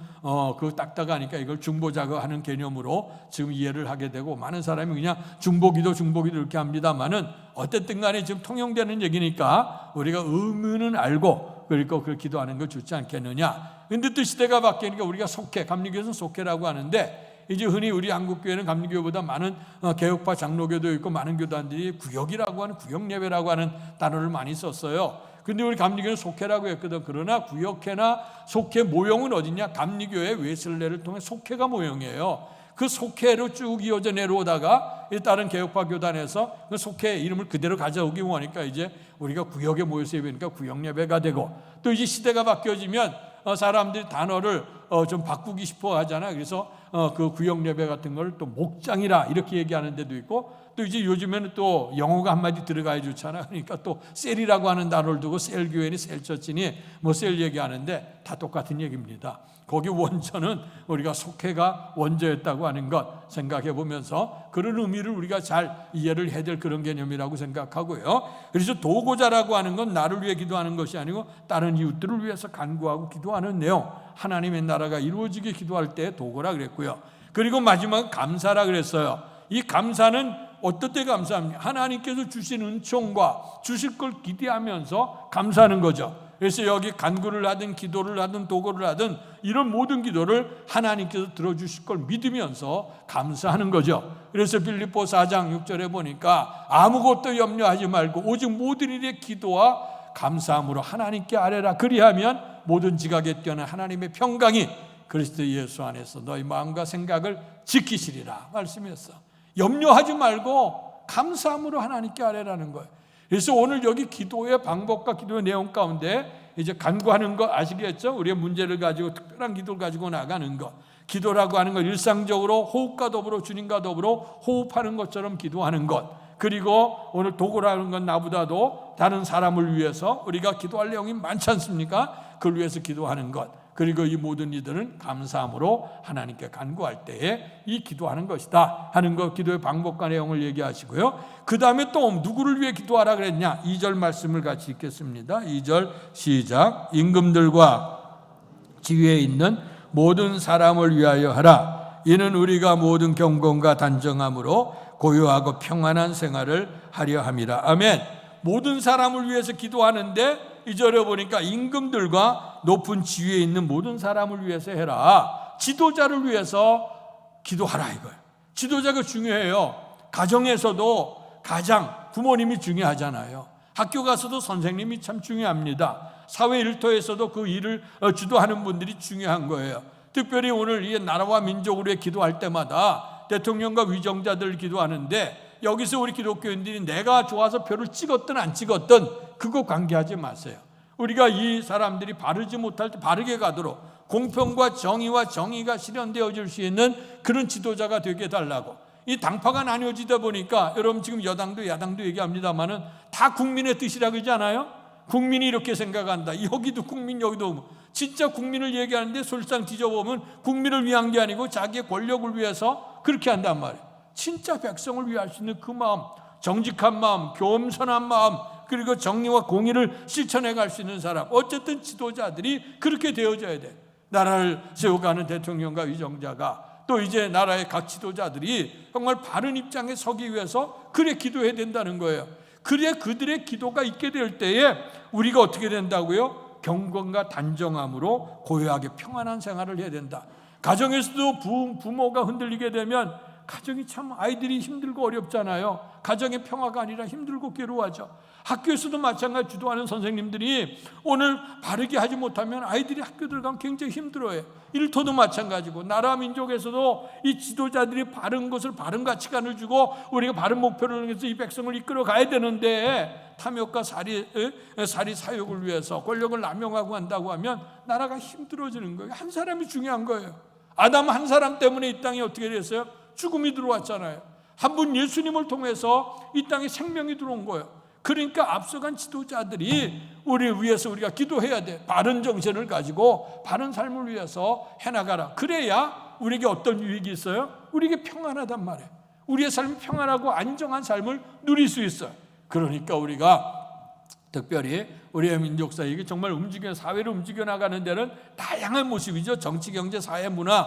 그 딱딱하니까 이걸 중보자가 하는 개념으로 지금 이해를 하게 되고, 많은 사람이 그냥 중보기도 이렇게 합니다만은, 어쨌든 간에 지금 통용되는 얘기니까 우리가 의미는 알고 그러니까 그걸 기도하는 거 좋지 않겠느냐. 근데 또 시대가 바뀌니까 우리가 속회, 감리교에서는 속회라고 하는데, 이제 흔히 우리 한국교회는 감리교보다 많은 개혁파 장로교도 있고 많은 교단들이 구역이라고 하는, 구역예배라고 하는 단어를 많이 썼어요. 근데 우리 감리교는 속회라고 했거든. 그러나 구역회나 속회 모형은 어디냐? 감리교의 웨슬레를 통해 속회가 모형이에요. 그 속회로 쭉 이어져 내려오다가 다른 개혁파 교단에서 그 속회 이름을 그대로 가져오기 원하니까 이제 우리가 구역에 모여서 예배니까 구역 예배가 되고, 또 이제 시대가 바뀌어지면 사람들이 단어를 좀 바꾸기 싶어 하잖아요. 그래서 그 구역 예배 같은 걸 또 목장이라 이렇게 얘기하는 데도 있고, 또 이제 요즘에는 또 영어가 한마디 들어가야 좋잖아요. 그러니까 또 셀이라고 하는 단어를 두고 셀교회니 셀처치니 뭐 셀 얘기하는데 다 똑같은 얘기입니다. 거기 원천은 우리가 속회가 원조였다고 하는 것 생각해 보면서 그런 의미를 우리가 잘 이해를 해야 될 그런 개념이라고 생각하고요. 그래서 도고자라고 하는 건 나를 위해 기도하는 것이 아니고 다른 이웃들을 위해서 간구하고 기도하는 내용, 하나님의 나라가 이루어지게 기도할 때 도고라 그랬고요. 그리고 마지막 감사라 그랬어요. 이 감사는 어떨 때 감사합니까? 하나님께서 주신 은총과 주실 걸 기대하면서 감사하는 거죠. 그래서 여기 간구를 하든 기도를 하든 도고를 하든 이런 모든 기도를 하나님께서 들어주실 걸 믿으면서 감사하는 거죠. 그래서 빌립보 4장 6절에 보니까 아무것도 염려하지 말고 오직 모든 일에 기도와 감사함으로 하나님께 아뢰라. 그리하면 모든 지각에 뛰어난 하나님의 평강이 그리스도 예수 안에서 너희 마음과 생각을 지키시리라 말씀했어. 염려하지 말고 감사함으로 하나님께 아뢰라는 거예요. 그래서 오늘 여기 기도의 방법과 기도의 내용 가운데 이제 간구하는 거 아시겠죠? 우리의 문제를 가지고 특별한 기도를 가지고 나가는 것. 기도라고 하는 것, 일상적으로 호흡과 더불어 주님과 더불어 호흡하는 것처럼 기도하는 것. 그리고 오늘 도구라는 건 나보다도 다른 사람을 위해서 우리가 기도할 내용이 많지 않습니까? 그걸 위해서 기도하는 것. 그리고 이 모든 이들은 감사함으로 하나님께 간구할 때에 이 기도하는 것이다 하는 것, 기도의 방법과 내용을 얘기하시고요. 그 다음에 또 누구를 위해 기도하라 그랬냐? 2절 말씀을 같이 읽겠습니다. 2절 시작. 임금들과 지위에 있는 모든 사람을 위하여 하라. 이는 우리가 모든 경건과 단정함으로 고요하고 평안한 생활을 하려 함이라. 아멘. 모든 사람을 위해서 기도하는데 2절에 보니까 임금들과 높은 지위에 있는 모든 사람을 위해서 해라. 지도자를 위해서 기도하라 이거예요. 지도자가 중요해요. 가정에서도 가장 부모님이 중요하잖아요. 학교 가서도 선생님이 참 중요합니다. 사회 일터에서도 그 일을 주도하는 분들이 중요한 거예요. 특별히 오늘 이 나라와 민족을 위해 기도할 때마다 대통령과 위정자들 기도하는데 여기서 우리 기독교인들이 내가 좋아서 표를 찍었든 안 찍었든 그거 관계하지 마세요. 우리가 이 사람들이 바르지 못할 때 바르게 가도록 공평과 정의가 실현되어질 수 있는 그런 지도자가 되게 해달라고. 이 당파가 나뉘어지다 보니까 여러분 지금 여당도 야당도 얘기합니다마는 다 국민의 뜻이라 그러지 않아요? 국민이 이렇게 생각한다. 여기도 국민 여기도 진짜 국민을 얘기하는데 솔상 뒤져보면 국민을 위한 게 아니고 자기의 권력을 위해서 그렇게 한단 말이에요. 진짜 백성을 위할 수 있는 그 마음, 정직한 마음, 겸손한 마음, 그리고 정의와 공의를 실천해 갈 수 있는 사람, 어쨌든 지도자들이 그렇게 되어져야 돼. 나라를 세워가는 대통령과 위정자가 또 이제 나라의 각 지도자들이 정말 바른 입장에 서기 위해서 그래 기도해야 된다는 거예요. 그래 그들의 기도가 있게 될 때에 우리가 어떻게 된다고요? 경건과 단정함으로 고요하게 평안한 생활을 해야 된다. 가정에서도 부모가 흔들리게 되면 가정이 참 아이들이 힘들고 어렵잖아요. 가정의 평화가 아니라 힘들고 괴로워하죠. 학교에서도 마찬가지 주도하는 선생님들이 오늘 바르게 하지 못하면 아이들이 학교 들어가면 굉장히 힘들어해요. 일터도 마찬가지고 나라 민족에서도 이 지도자들이 바른 것을 바른 가치관을 주고 우리가 바른 목표를 위해서 이 백성을 이끌어 가야 되는데 탐욕과 사리 사욕을 위해서 권력을 남용하고 한다고 하면 나라가 힘들어지는 거예요. 한 사람이 중요한 거예요. 아담 한 사람 때문에 이 땅이 어떻게 됐어요? 죽음이 들어왔잖아요. 한 분 예수님을 통해서 이 땅에 생명이 들어온 거예요. 그러니까 앞서간 지도자들이 우리 위해서 우리가 기도해야 돼. 바른 정신을 가지고 바른 삶을 위해서 해나가라. 그래야 우리에게 어떤 유익이 있어요? 우리에게 평안하단 말이에요. 우리의 삶이 평안하고 안정한 삶을 누릴 수 있어요. 그러니까 우리가 특별히 우리의 민족사회가 정말 사회를 움직여 나가는 데는 다양한 모습이죠. 정치, 경제, 사회, 문화,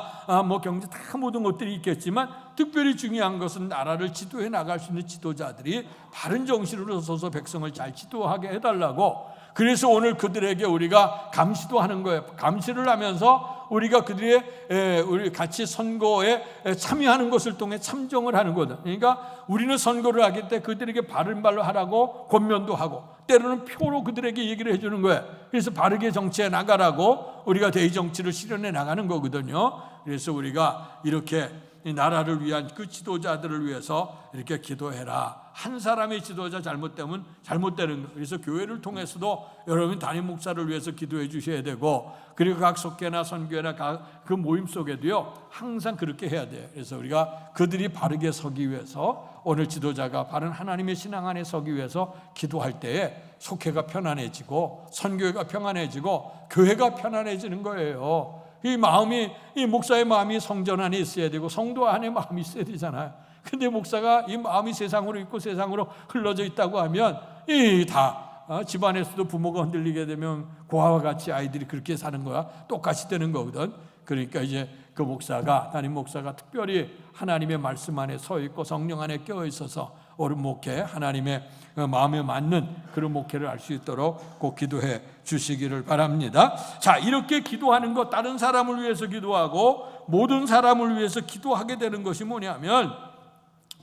경제 다 모든 것들이 있겠지만 특별히 중요한 것은 나라를 지도해 나갈 수 있는 지도자들이 바른 정신으로 서서 백성을 잘 지도하게 해달라고. 그래서 오늘 그들에게 우리가 감시도 하는 거예요. 감시를 하면서 우리가 우리 같이 선거에 참여하는 것을 통해 참정을 하는 거다. 그러니까 우리는 선거를 하기 때 그들에게 바른 말로 하라고 권면도 하고 때로는 표로 그들에게 얘기를 해주는 거예요. 그래서 바르게 정치해 나가라고 우리가 대의 정치를 실현해 나가는 거거든요. 그래서 우리가 이렇게 이 나라를 위한 그 지도자들을 위해서 이렇게 기도해라. 한 사람의 지도자 잘못되면 잘못되는 거예요. 그래서 교회를 통해서도 여러분 담임 목사를 위해서 기도해 주셔야 되고, 그리고 각 속교나 선교나 각 그 모임 속에도요 항상 그렇게 해야 돼요. 그래서 우리가 그들이 바르게 서기 위해서, 오늘 지도자가 바른 하나님의 신앙 안에 서기 위해서 기도할 때에 속회가 편안해지고 선교회가 평안해지고 교회가 편안해지는 거예요. 이 마음이, 이 목사의 마음이 성전 안에 있어야 되고 성도 안에 마음이 있어야 되잖아요. 근데 목사가 이 마음이 세상으로 있고 세상으로 흘러져 있다고 하면 이 다 집안에서도 부모가 흔들리게 되면 고아와 같이 아이들이 그렇게 사는 거야. 똑같이 되는 거거든. 그러니까 이제 그 목사가, 담임 목사가 특별히 하나님의 말씀 안에 서 있고 성령 안에 껴 있어서 옳은 목회, 하나님의 마음에 맞는 그런 목회를 할 수 있도록 꼭 기도해 주시기를 바랍니다. 자, 이렇게 기도하는 것, 다른 사람을 위해서 기도하고 모든 사람을 위해서 기도하게 되는 것이 뭐냐면,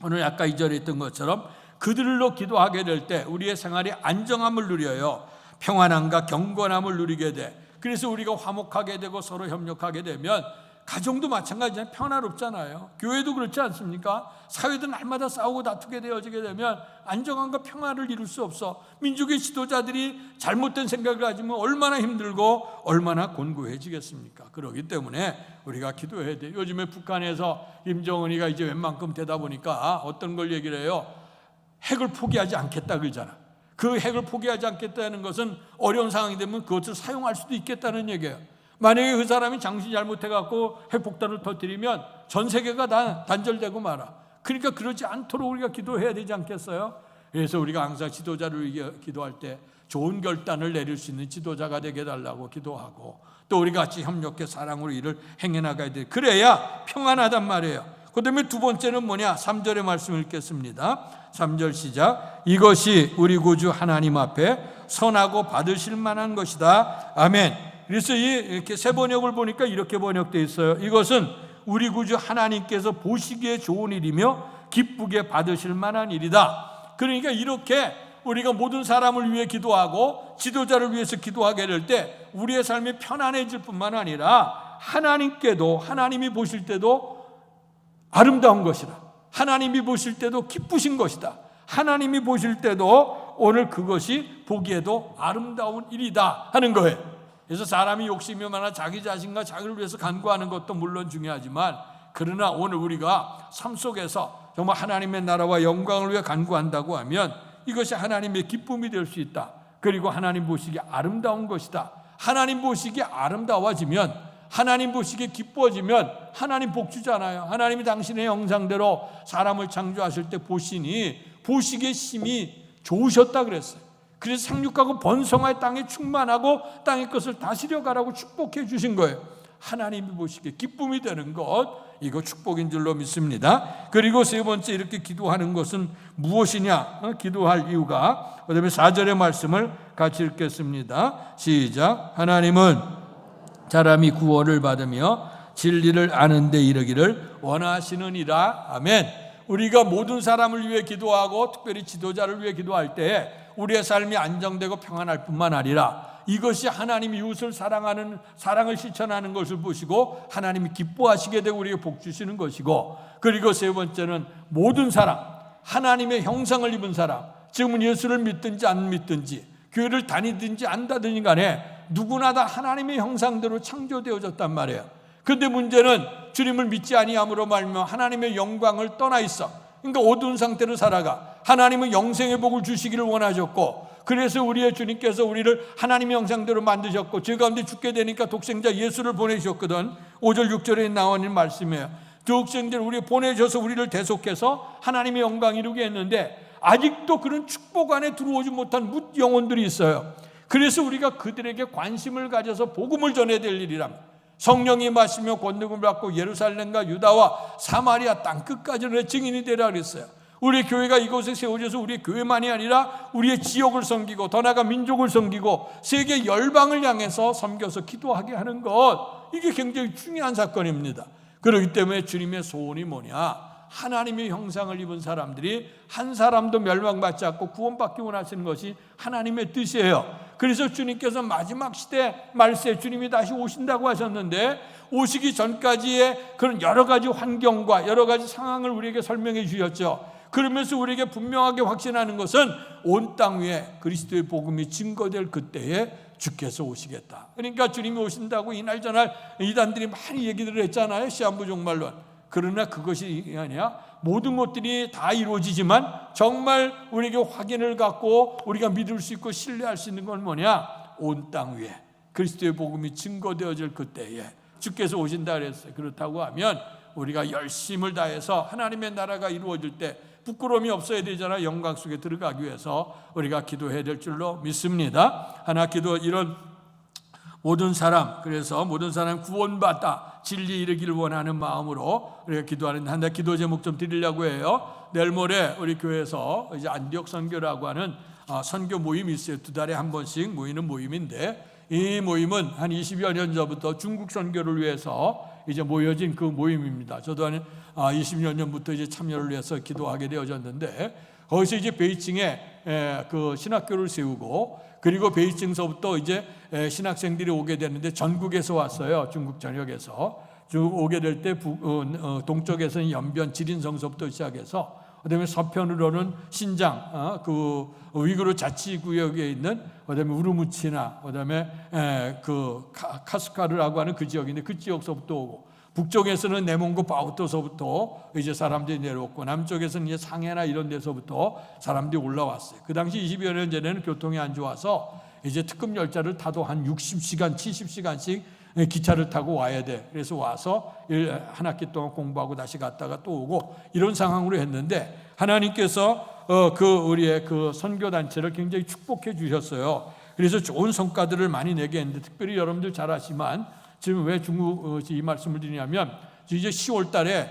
오늘 아까 2절에 있던 것처럼 그들로 기도하게 될 때 우리의 생활이 안정함을 누려요. 평안함과 경건함을 누리게 돼. 그래서 우리가 화목하게 되고 서로 협력하게 되면 가정도 마찬가지잖아요. 평화롭잖아요. 교회도 그렇지 않습니까? 사회도 날마다 싸우고 다투게 되어지게 되면 안정함과 평화를 이룰 수 없어. 민족의 지도자들이 잘못된 생각을 가지면 얼마나 힘들고 얼마나 곤고해지겠습니까? 그렇기 때문에 우리가 기도해야 돼요. 요즘에 북한에서 김정은이가 이제 웬만큼 되다 보니까 어떤 걸 얘기를 해요. 핵을 포기하지 않겠다 그러잖아. 그 핵을 포기하지 않겠다는 것은 어려운 상황이 되면 그것을 사용할 수도 있겠다는 얘기예요. 만약에 그 사람이 장신이 잘못해갖고 핵폭탄을 터뜨리면 전 세계가 다 단절되고 말아. 그러니까 그러지 않도록 우리가 기도해야 되지 않겠어요? 그래서 우리가 항상 지도자를 위해 기도할 때 좋은 결단을 내릴 수 있는 지도자가 되게 해달라고 기도하고, 또 우리 같이 협력해 사랑으로 일을 행해나가야 돼. 그래야 평안하단 말이에요. 그 다음에 두 번째는 뭐냐? 3절의 말씀을 읽겠습니다. 3절 시작. 이것이 우리 구주 하나님 앞에 선하고 받으실 만한 것이다. 아멘. 그래서 이렇게 세 번역을 보니까 이렇게 번역되어 있어요. 이것은 우리 구주 하나님께서 보시기에 좋은 일이며 기쁘게 받으실 만한 일이다. 그러니까 이렇게 우리가 모든 사람을 위해 기도하고 지도자를 위해서 기도하게 될 때 우리의 삶이 편안해질 뿐만 아니라 하나님께도, 하나님이 보실 때도 아름다운 것이다. 하나님이 보실 때도 기쁘신 것이다. 하나님이 보실 때도 오늘 그것이 보기에도 아름다운 일이다 하는 거예요. 그래서 사람이 욕심이 많아 자기 자신과 자기를 위해서 간구하는 것도 물론 중요하지만, 그러나 오늘 우리가 삶 속에서 정말 하나님의 나라와 영광을 위해 간구한다고 하면 이것이 하나님의 기쁨이 될 수 있다. 그리고 하나님 보시기에 아름다운 것이다. 하나님 보시기에 아름다워지면, 하나님 보시기에 기뻐지면 하나님 복 주잖아요. 하나님이 당신의 형상대로 사람을 창조하실 때 보시기에 심히 좋으셨다 그랬어요. 그래서 생육하고 번성하여 땅에 충만하고 땅의 것을 다스려가라고 축복해 주신 거예요. 하나님이 보시기에 기쁨이 되는 것, 이거 축복인 줄로 믿습니다. 그리고 세 번째, 이렇게 기도하는 것은 무엇이냐? 기도할 이유가, 그 다음에 4절의 말씀을 같이 읽겠습니다. 시작. 하나님은 사람이 구원을 받으며 진리를 아는 데 이르기를 원하시느니라. 아멘. 우리가 모든 사람을 위해 기도하고 특별히 지도자를 위해 기도할 때 우리의 삶이 안정되고 평안할 뿐만 아니라 이것이 하나님이 이웃을 사랑하는, 사랑을 실천하는 것을 보시고 하나님이 기뻐하시게 되고 우리에게 복 주시는 것이고, 그리고 세 번째는 모든 사람, 하나님의 형상을 입은 사람, 지금은 예수를 믿든지 안 믿든지 교회를 다니든지 안 다니든지 간에 누구나 다 하나님의 형상대로 창조되어졌단 말이에요. 그런데 문제는 주님을 믿지 아니함으로 말미암아 하나님의 영광을 떠나 있어. 그러니까 어두운 상태로 살아가. 하나님은 영생의 복을 주시기를 원하셨고, 그래서 우리의 주님께서 우리를 하나님의 형상대로 만드셨고 죄 가운데 죽게 되니까 독생자 예수를 보내주셨거든. 5절 6절에 나오는 말씀이에요. 독생자를 우리 보내셔서 우리를 대속해서 하나님의 영광 이루게 했는데 아직도 그런 축복 안에 들어오지 못한 뭇 영혼들이 있어요. 그래서 우리가 그들에게 관심을 가져서 복음을 전해야 될 일이랍니다. 성령이 마시며 권능을 받고 예루살렘과 유다와 사마리아 땅끝까지는 증인이 되라 그랬어요. 우리 교회가 이곳에 세워져서 우리 교회만이 아니라 우리의 지역을 섬기고 더 나아가 민족을 섬기고 세계 열방을 향해서 섬겨서 기도하게 하는 것, 이게 굉장히 중요한 사건입니다. 그렇기 때문에 주님의 소원이 뭐냐? 하나님의 형상을 입은 사람들이 한 사람도 멸망받지 않고 구원받기 원하시는 것이 하나님의 뜻이에요. 그래서 주님께서 마지막 시대 말세 주님이 다시 오신다고 하셨는데, 오시기 전까지의 그런 여러 가지 환경과 여러 가지 상황을 우리에게 설명해 주셨죠. 그러면서 우리에게 분명하게 확신하는 것은 온 땅 위에 그리스도의 복음이 증거될 그때에 주께서 오시겠다. 그러니까 주님이 오신다고 이날 저날 이단들이 많이 얘기를 했잖아요, 시한부 종말론. 그러나 그것이 아니야. 모든 것들이 다 이루어지지만 정말 우리에게 확인을 갖고 우리가 믿을 수 있고 신뢰할 수 있는 건 뭐냐? 온 땅 위에 그리스도의 복음이 증거되어질 그때에 주께서 오신다 그랬어요. 그렇다고 하면 우리가 열심을 다해서 하나님의 나라가 이루어질 때 부끄러움이 없어야 되잖아. 영광 속에 들어가기 위해서 우리가 기도해야 될 줄로 믿습니다. 하나 기도, 이런 모든 사람, 그래서 모든 사람 구원받아 진리 이르기를 원하는 마음으로 우리가 기도하는 한다. 기도 제목 좀 드리려고 해요. 내일 모레 우리 교회에서 이제 안디옥 선교라고 하는 선교 모임이 있어요. 2달에 한 번씩 모이는 모임인데, 이 모임은 한 20여 년 전부터 중국 선교를 위해서 이제 모여진 그 모임입니다. 저도 한 20여 년부터 이제 참여를 해서 기도하게 되어졌는데, 거기서 이제 베이징에 그 신학교를 세우고, 그리고 베이징서부터 이제 신학생들이 오게 되는데 전국에서 왔어요. 중국 전역에서 오게 될 때 동쪽에서는 연변 지린성서부터 시작해서, 그다음에 서편으로는 신장, 그 위구르 자치구역에 있는, 그다음에 우르무치나, 그다음에 그 카스카르라고 하는 그 지역인데 그 지역서부터 오고, 북쪽에서는 내몽고 바우토서부터 이제 사람들이 내려왔고, 남쪽에서는 이제 상해나 이런 데서부터 사람들이 올라왔어요. 그 당시 20여 년 전에는 교통이 안 좋아서 이제 특급 열차를 타도 한 60시간, 70시간씩 기차를 타고 와야 돼. 그래서 와서 한 학기 동안 공부하고 다시 갔다가 또 오고, 이런 상황으로 했는데, 하나님께서 우리의 그 선교 단체를 굉장히 축복해 주셨어요. 그래서 좋은 성과들을 많이 내게 했는데, 특별히 여러분들 잘 아시지만 지금 왜 중국 이 말씀을 드리냐면, 이제 10월 달에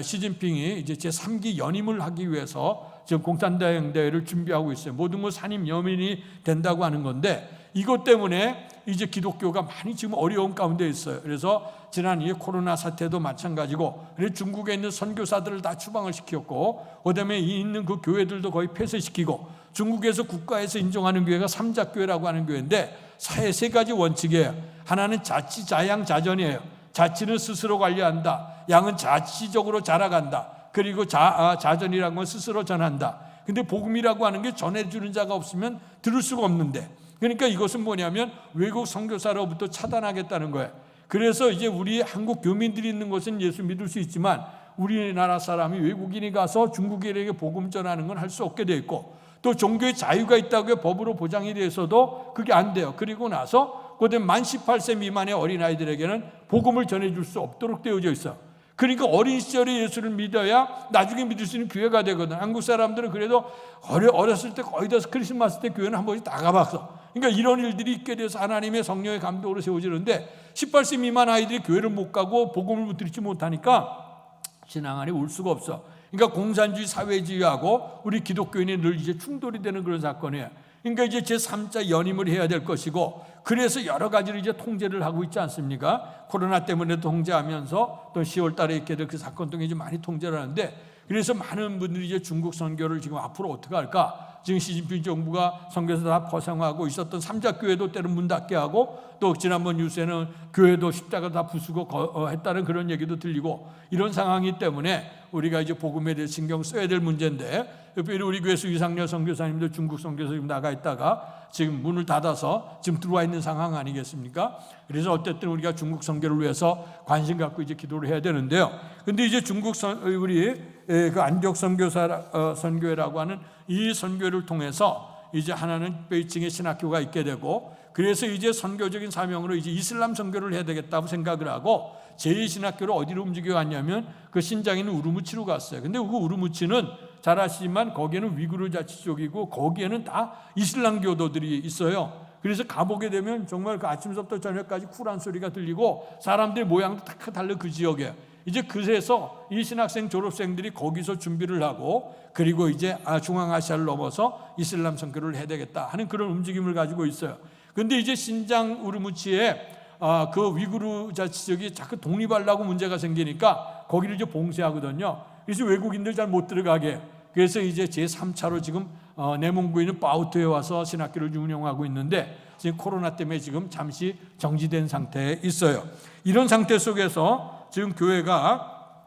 시진핑이 이제 제3기 연임을 하기 위해서 지금 공산당 대회를 준비하고 있어요. 모든 것 산임 연임이 된다고 하는 건데, 이것 때문에 이제 기독교가 많이 지금 어려운 가운데 있어요. 그래서 지난 이 코로나 사태도 마찬가지고, 그래서 중국에 있는 선교사들을 다 추방을 시켰고, 그다음에 이 있는 그 교회들도 거의 폐쇄시키고, 중국에서 국가에서 인정하는 교회가 삼자교회라고 하는 교회인데, 세 가지 원칙이에요. 하나는 자치, 자양, 자전이에요. 자치는 스스로 관리한다. 양은 자치적으로 자라간다. 그리고 자전이라는 건 스스로 전한다. 근데 복음이라고 하는 게 전해주는 자가 없으면 들을 수가 없는데, 그러니까 이것은 뭐냐면 외국 선교사로부터 차단하겠다는 거예요. 그래서 이제 우리 한국 교민들이 있는 곳은 예수 믿을 수 있지만, 우리나라 사람이 외국인이 가서 중국인에게 복음 전하는 건 할 수 없게 돼 있고, 또 종교의 자유가 있다고 법으로 보장이 돼서도 그게 안 돼요. 그리고 나서 그다음에 만 18세 미만의 어린아이들에게는 복음을 전해줄 수 없도록 되어져 있어요. 그러니까 어린 시절에 예수를 믿어야 나중에 믿을 수 있는 기회가 되거든. 한국 사람들은 그래도 어렸을 때 거의 다 크리스마스 때 교회는 한 번씩 나가봤어. 그러니까 이런 일들이 있게 돼서 하나님의 성령의 감동으로 세워지는데, 18세 미만 아이들이 교회를 못 가고 복음을 듣지 못하니까 신앙 안에 올 수가 없어. 그러니까 공산주의 사회주의하고 우리 기독교인이 늘 이제 충돌이 되는 그런 사건이에요. 그러니까 이제 제3자 연임을 해야 될 것이고, 그래서 여러 가지를 이제 통제를 하고 있지 않습니까? 코로나 때문에 통제하면서 또 10월 달에 있게 될 그 사건 등에 이제 많이 통제를 하는데, 그래서 많은 분들이 이제 중국 선교를 지금 앞으로 어떻게 할까? 지금 시진핑 정부가 선교사 다 포상하고 있었던 삼자교회도 때로 문 닫게 하고, 또 지난번 뉴스에는 교회도 십자가 다 부수고 했다는 그런 얘기도 들리고, 이런 상황이기 때문에 우리가 이제 복음에 대해 신경 써야 될 문제인데, 특별히 우리 교회에서 유상열 선교사님도 중국 선교사 지금 나가 있다가 지금 문을 닫아서 지금 들어와 있는 상황 아니겠습니까? 그래서 어쨌든 우리가 중국 선교를 위해서 관심 갖고 이제 기도를 해야 되는데요. 근데 이제 우리 그 안디옥 선교회라고 하는 이 선교를 통해서 이제 하나는 베이징에 신학교가 있게 되고, 그래서 이제 선교적인 사명으로 이제 이슬람 선교를 해야 되겠다고 생각을 하고, 제2신학교를 어디로 움직여갔냐면 그 신장에 있는 우르무치로 갔어요. 근데 그 우르무치는 잘 아시지만 거기에는 위구르 자치 쪽이고, 거기에는 다 이슬람 교도들이 있어요. 그래서 가보게 되면 정말 그 아침부터 저녁까지 쿨한 소리가 들리고, 사람들의 모양도 다 달라 그 지역에. 이제 그래서 이 신학생 졸업생들이 거기서 준비를 하고, 그리고 이제 중앙아시아를 넘어서 이슬람 선교를 해야 되겠다 하는 그런 움직임을 가지고 있어요. 근데 이제 신장 우르무치에 그 위구르 자치적이 자꾸 독립하려고 문제가 생기니까 거기를 이제 봉쇄하거든요. 그래서 외국인들 잘 못 들어가게. 그래서 이제 제3차로 지금 내몽구에 있는 바우트에 와서 신학교를 운영하고 있는데 지금 코로나 때문에 지금 잠시 정지된 상태에 있어요. 이런 상태 속에서 지금 교회가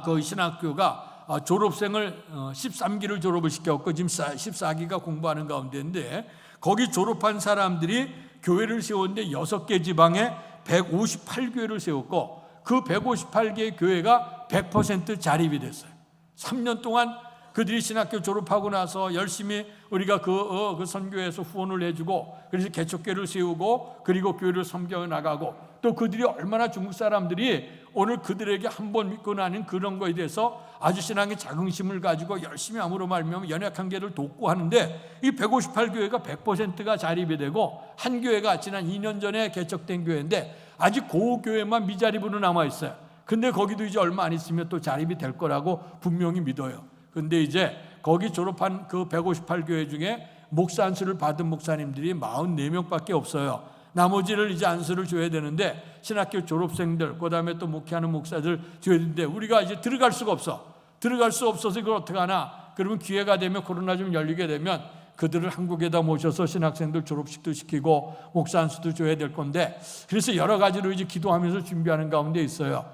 그 신학교가 졸업생을 13기를 졸업을 시켰고 지금 14기가 공부하는 가운데인데 거기 졸업한 사람들이 교회를 세웠는데 6개 지방에 158교회를 세웠고 그 158개의 교회가 100% 자립이 됐어요. 3년 동안 그들이 신학교 졸업하고 나서 열심히 우리가 그 선교에서 후원을 해주고 그래서 개척교회를 세우고 그리고 교회를 섬겨 나가고 또 그들이 얼마나 중국 사람들이 오늘 그들에게 한번 믿고 나는 그런 거에 대해서 아주 신앙의 자긍심을 가지고 열심히 함으로 말미암아 연약한 교회를 돕고 하는데 이 158교회가 100%가 자립이 되고 한 교회가 지난 2년 전에 개척된 교회인데 아직 그 교회만 미자립으로 남아있어요. 근데 거기도 이제 얼마 안 있으면 또 자립이 될 거라고 분명히 믿어요. 근데 이제 거기 졸업한 그 158교회 중에 목사 안수를 받은 목사님들이 44명밖에 없어요. 나머지를 이제 안수를 줘야 되는데 신학교 졸업생들 그다음에 또 목회하는 목사들 줘야 되는데 우리가 이제 들어갈 수가 없어. 들어갈 수 없어서 이걸 어떻게 하나? 그러면 기회가 되면 코로나 좀 열리게 되면 그들을 한국에다 모셔서 신학생들 졸업식도 시키고 목사 안수도 줘야 될 건데 그래서 여러 가지로 이제 기도하면서 준비하는 가운데 있어요.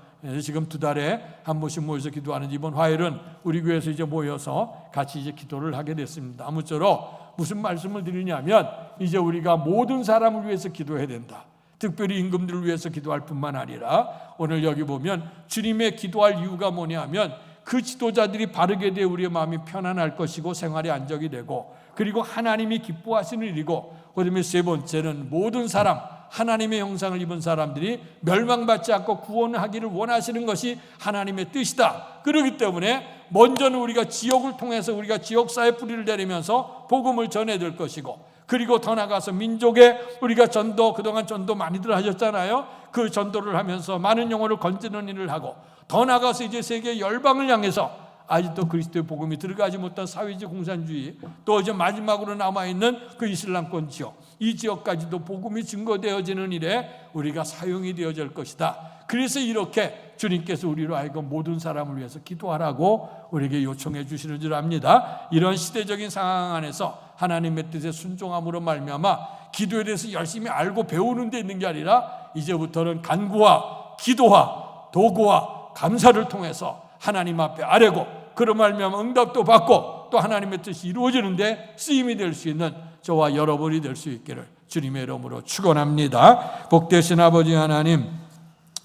지금 2달에 한 번씩 모여서 기도하는데 이번 화요일은 우리 교회에서 이제 모여서 같이 이제 기도를 하게 됐습니다. 아무쪼록 무슨 말씀을 드리냐면 이제 우리가 모든 사람을 위해서 기도해야 된다. 특별히 임금들을 위해서 기도할 뿐만 아니라 오늘 여기 보면 주님의 기도할 이유가 뭐냐면 그 지도자들이 바르게 되어 우리의 마음이 편안할 것이고 생활이 안정이 되고 그리고 하나님이 기뻐하시는 일이고 그다음에 세 번째는 모든 사람 하나님의 형상을 입은 사람들이 멸망받지 않고 구원하기를 원하시는 것이 하나님의 뜻이다. 그렇기 때문에 먼저는 우리가 지역을 통해서 우리가 지역사회 뿌리를 내리면서 복음을 전해야 될 것이고 그리고 더 나아가서 민족에 우리가 전도 그동안 전도 많이들 하셨잖아요. 그 전도를 하면서 많은 영혼을 건지는 일을 하고 더 나아가서 이제 세계 열방을 향해서 아직도 그리스도의 복음이 들어가지 못한 사회주의 공산주의 또 이제 마지막으로 남아있는 그 이슬람권 지역 이 지역까지도 복음이 증거되어지는 일에 우리가 사용이 되어질 것이다. 그래서 이렇게 주님께서 우리로 하여금 모든 사람을 위해서 기도하라고 우리에게 요청해 주시는 줄 압니다. 이런 시대적인 상황 안에서 하나님의 뜻에 순종함으로 말미암아 기도에 대해서 열심히 알고 배우는 데 있는 게 아니라 이제부터는 간구와 기도와 도구와 감사를 통해서 하나님 앞에 아뢰고 그런 말미암아 응답도 받고 또 하나님의 뜻이 이루어지는데 쓰임이 될 수 있는 저와 여러분이 될 수 있기를 주님의 이름으로 축원합니다. 복되신 아버지 하나님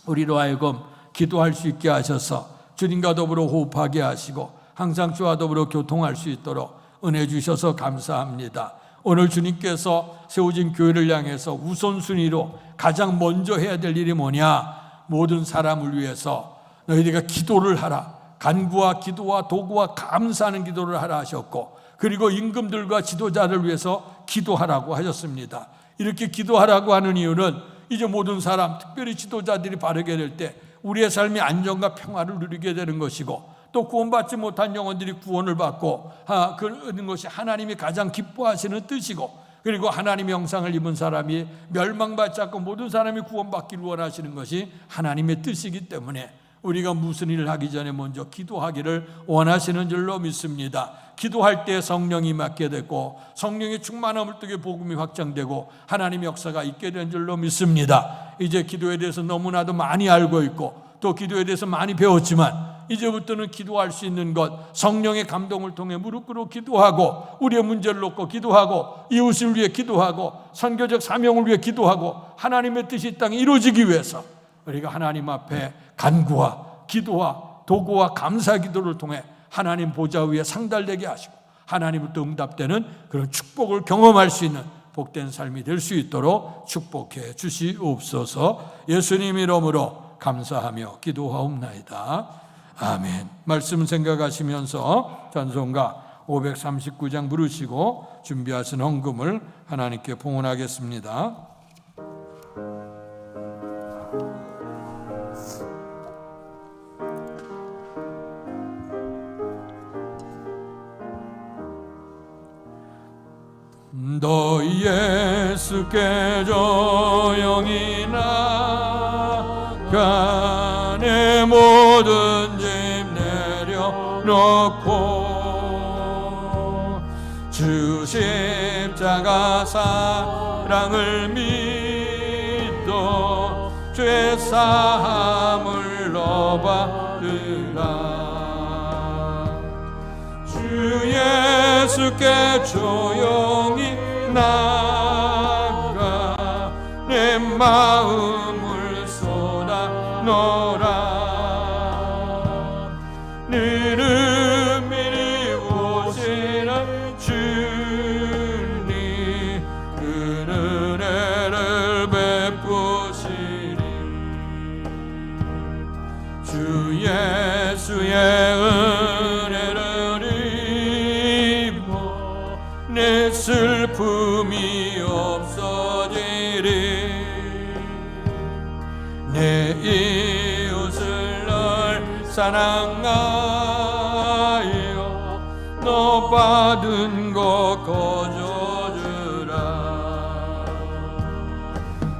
우리로 하여금 기도할 수 있게 하셔서 주님과 더불어 호흡하게 하시고 항상 주와 더불어 교통할 수 있도록 은혜 주셔서 감사합니다. 오늘 주님께서 세워진 교회를 향해서 우선순위로 가장 먼저 해야 될 일이 뭐냐? 모든 사람을 위해서 너희들과 기도를 하라. 간구와 기도와 도구와 감사하는 기도를 하라 하셨고 그리고 임금들과 지도자를 위해서 기도하라고 하셨습니다. 이렇게 기도하라고 하는 이유는 이제 모든 사람 특별히 지도자들이 바르게 될 때 우리의 삶이 안정과 평화를 누리게 되는 것이고 또 구원받지 못한 영혼들이 구원을 받고 그런 것이 하나님이 가장 기뻐하시는 뜻이고 그리고 하나님의 형상을 입은 사람이 멸망받지 않고 모든 사람이 구원받기를 원하시는 것이 하나님의 뜻이기 때문에 우리가 무슨 일을 하기 전에 먼저 기도하기를 원하시는 줄로 믿습니다. 기도할 때 성령이 맡게 되고 성령의 충만함을 통해 복음이 확장되고 하나님의 역사가 있게 된 줄로 믿습니다. 이제 기도에 대해서 너무나도 많이 알고 있고 또 기도에 대해서 많이 배웠지만 이제부터는 기도할 수 있는 것 성령의 감동을 통해 무릎 꿇고 기도하고 우리의 문제를 놓고 기도하고 이웃을 위해 기도하고 선교적 사명을 위해 기도하고 하나님의 뜻이 이 땅에 이루어지기 위해서 우리가 하나님 앞에 간구와 기도와 도구와 감사 기도를 통해 하나님 보좌 위에 상달되게 하시고 하나님부터 응답되는 그런 축복을 경험할 수 있는 복된 삶이 될 수 있도록 축복해 주시옵소서. 예수님 이름으로 감사하며 기도하옵나이다. 아멘. 말씀 생각하시면서 찬송가 539장 부르시고 준비하신 헌금을 하나님께 봉헌하겠습니다. 너희 예수께 조용히 나가 내 모든 짐 내려 놓고 주 십자가 사랑을 믿어 죄 사함을 너받으라. 주 예수께 조용히 나가 내 마음을 쏟아놓으라. 느르미리 오시는 주님 그 은혜를 베푸시리. 주 예수의 은혜를 입어 내 슬픔이 없어지리. 내 이웃을 널 사랑하여 너 받은 것 거저주라.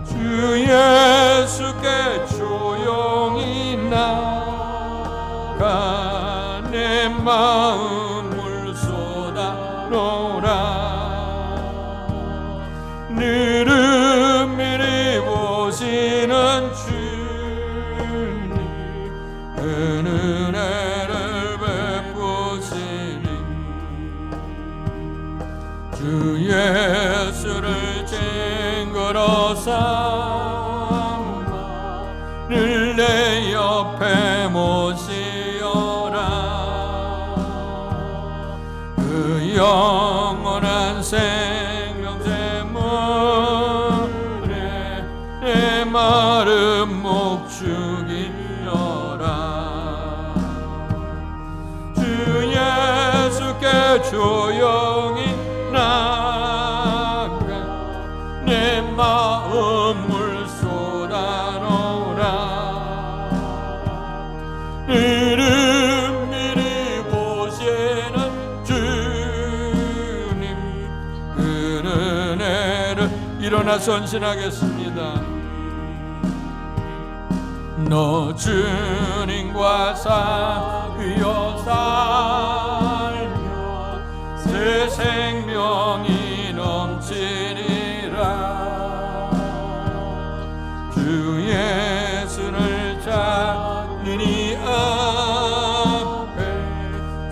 주 예수께 조용히 나가 내 마음을 쏟아놓으라. 느르미리 보시는 주님 그 은혜를 베푸시니. 주 예수를 쟁거로 삼아 늘 내 옆에 모시어라. 그 영원한 생명샘물에 내 마른 목 죽이려라. 주 예수께 조용히 나가 내 마음을 쏟아놓으라. 느르미리 보시는 주님 그 은혜를. 일어나 선신하겠습니다. 너 주님과 사귀어 살면 새 생명이 넘치리라. 주 예수를 찾으니 앞에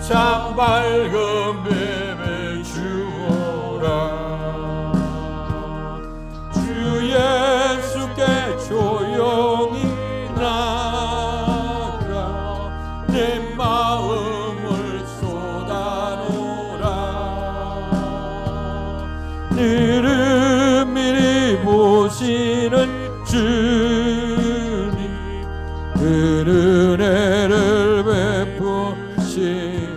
참 밝은 빛을 주어라. 주 예수께 조용히 나가 내 마음을 쏟아놓으라. 느르미리 보시는 주님 그 은혜를 베푸시리.